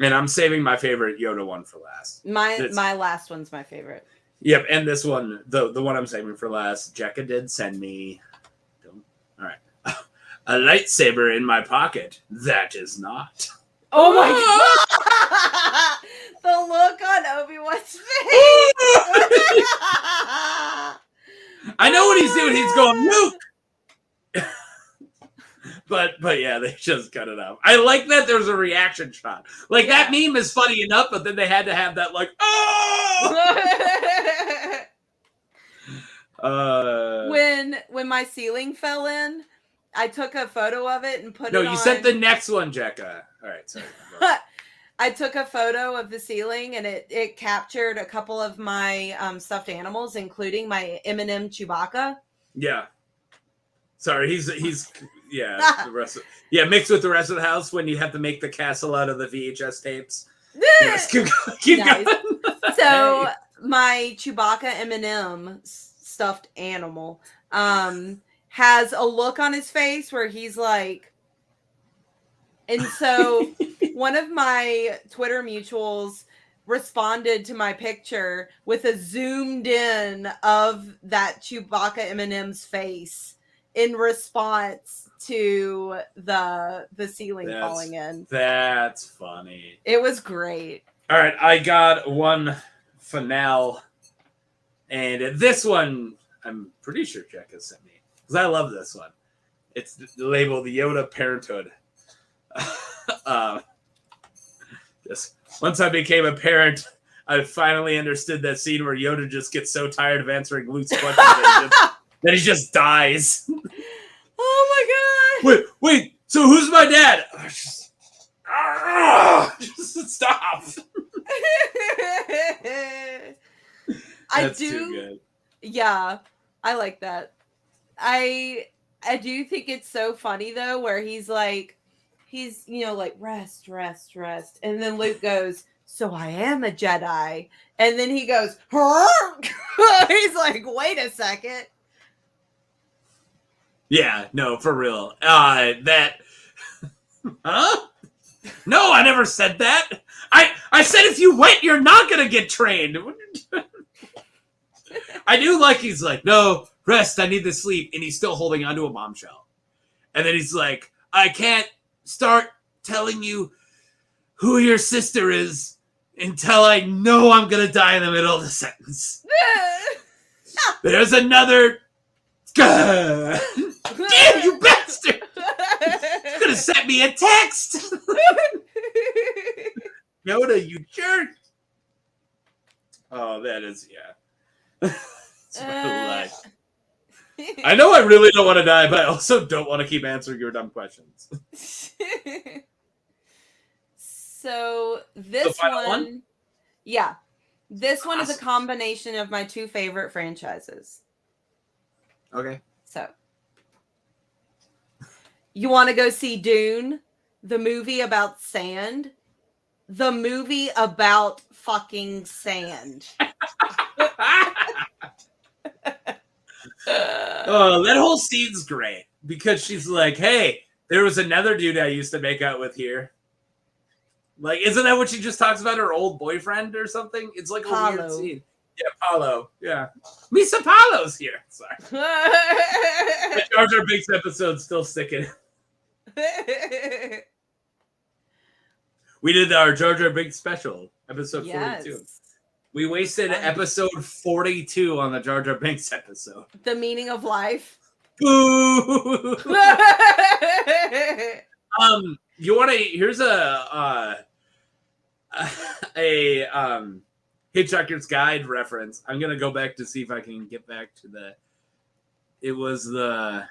And I'm saving my favorite Yoda one for last. My last one's my favorite. Yep, and this one, the one I'm saving for last, Jekka did send me. All right. A lightsaber in my pocket. That is not. Oh my god! The look on Obi-Wan's face. I know what he's doing. He's going, Luke. But yeah, they just cut it out. I like that there's a reaction shot. Like that meme is funny enough, but then they had to have that like, oh. When my ceiling fell in, I took a photo of it and put it on. No, you sent the next one, Jekka. All right, sorry. I took a photo of the ceiling and it captured a couple of my stuffed animals, including my M&M Chewbacca. Yeah. Sorry, he's the rest of, mixed with the rest of the house when you have to make the castle out of the VHS tapes. Yes, keep going. So my Chewbacca M&M stuffed animal has a look on his face where he's like, and so one of my Twitter mutuals responded to my picture with a zoomed in of that Chewbacca M&M's face in response to the ceiling falling in. That's funny. It was great. All right, I got one finale, and this one I'm pretty sure Jekka sent me because I love this one. It's labeled Yoda Parenthood. Just once I became a parent, I finally understood that scene where Yoda just gets so tired of answering Luke's questions that he just dies. Oh my god! Wait. So who's my dad? Just stop. That's too good. Yeah, I like that. I do think it's so funny though, where he's like, rest, and then Luke goes, "So I am a Jedi," and then he goes, he's like, "Wait a second." Yeah, no, for real. That, huh? No, I never said that. I said if you wait, you're not gonna get trained. I do like he's like, no, rest, I need to sleep, and he's still holding onto a bombshell. And then he's like, I can't start telling you who your sister is until I know I'm gonna die in the middle of the sentence. There's another. Damn, you bastard! You could have sent me a text. Yoda, you jerk. Oh, that is, yeah. I know I really don't want to die, but I also don't want to keep answering your dumb questions. So this one, yeah, this one is a combination of my two favorite franchises. Okay. So, you want to go see Dune, the movie about sand? The movie about fucking sand. Oh, that whole scene's great because she's like, hey, there was another dude I used to make out with here. Like, isn't that what she just talks about, her old boyfriend or something? It's like a weird scene. Yeah, Paulo. Yeah. Misa Paulo's here. Sorry. The Jar Jar Binks episode's still sticking. We did our Jar Jar Binks special, episode 42. We wasted episode 42 on the Jar Jar Binks episode. The meaning of life. Boo! You want to? Here's a Hitchhiker's Guide reference. I'm gonna go back to see if I can get back to the. It was the.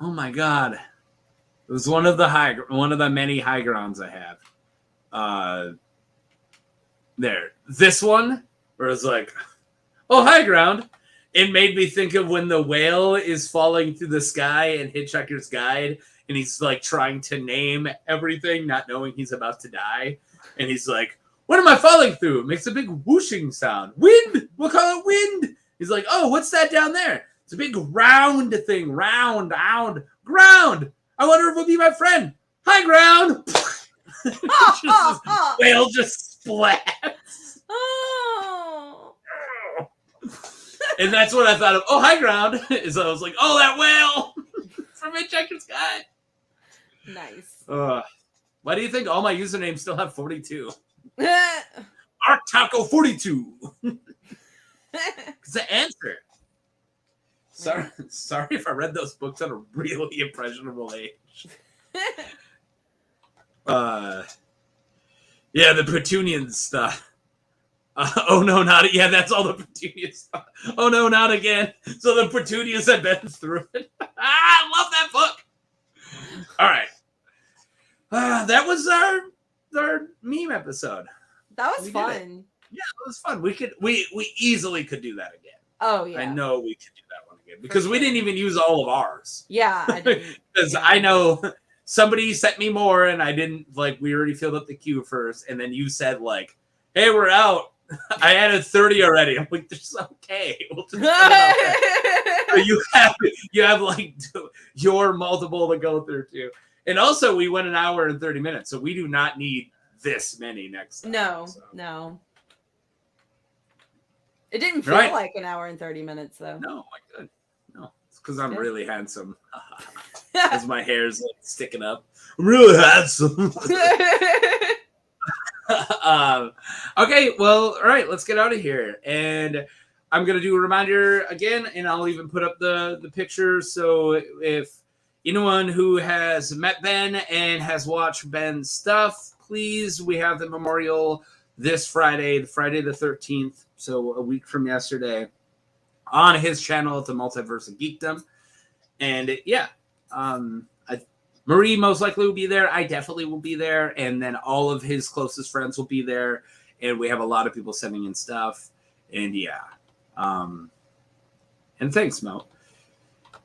Oh my god! It was one of the many high grounds I have. There, this one where it's like, oh, high ground. It made me think of when the whale is falling through the sky in Hitchhiker's Guide, and he's like trying to name everything, not knowing he's about to die, and he's like, what am I falling through? It makes a big whooshing sound. Wind! We'll call it wind. He's like, oh, what's that down there? It's a big round thing. Round. Ground! I wonder if it'll be my friend. High ground! Whale just splats. Oh. And that's what I thought of. Oh, high ground. Is I was like, oh, that whale from Hitchhiker's Guide. Nice. Why do you think all my usernames still have 42? Arc Taco 42. It's the answer. Sorry if I read those books at a really impressionable age. Yeah, the Petunian stuff. Oh no, not yeah. That's all the Petunia stuff. Oh no, not again. So the Petunias have been through it. I love that book. All right, that was our meme episode. That was fun. Yeah, it was fun. We easily could do that again. Oh yeah, I know we could do that one again because we didn't even use all of ours. Yeah, I didn't. Because I know somebody sent me more, and I didn't we already filled up the queue first, and then you said hey, we're out. I added 30 already. I'm like, this is okay. We'll just you have your multiple to go through too. And also we went an hour and 30 minutes, so we do not need this many next time. No. It didn't feel like an hour and 30 minutes though. No, I could. No. It's because I'm really handsome. As my hair's sticking up. I'm really handsome. Okay, well, all right, let's get out of here. And I'm going to do a reminder again, and I'll even put up the pictures. So if anyone who has met Ben and has watched Ben's stuff, please, we have the memorial this Friday the 13th, so a week from yesterday, on his channel at the Multiverse of Geekdom. And Marie most likely will be there. I definitely will be there. And then all of his closest friends will be there. And we have a lot of people sending in stuff. And and thanks, Mo.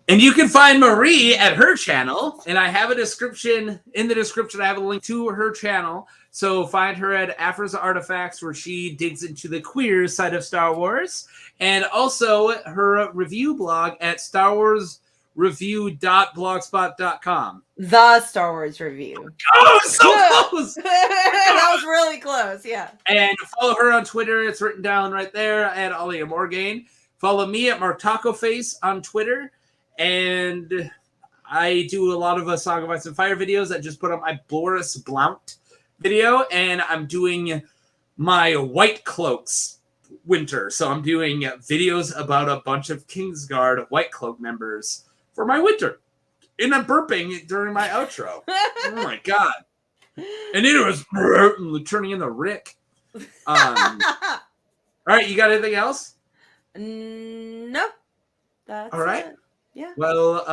And you can find Marie at her channel. And I have a description. In the description, I have a link to her channel. So find her at Afra's Artifacts, where she digs into the queer side of Star Wars. And also her review blog at starwarsreview.blogspot.com. The Star Wars Review. Oh, so close! That was really close, yeah. And follow her on Twitter. It's written down right there at Alia Morgaine. Follow me at Mark Taco Face on Twitter. And I do a lot of Song of Ice and Fire videos. I just put up my Boris Blount video, and I'm doing my White Cloaks winter. So I'm doing videos about a bunch of Kingsguard White Cloak members for my winter. And I'm burping during my outro. Oh my god. And it was turning into Rick. All right, you got anything else? No. That's all right. It. Yeah. Well,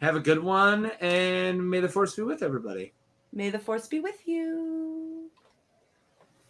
have a good one, and may the force be with everybody. May the force be with you.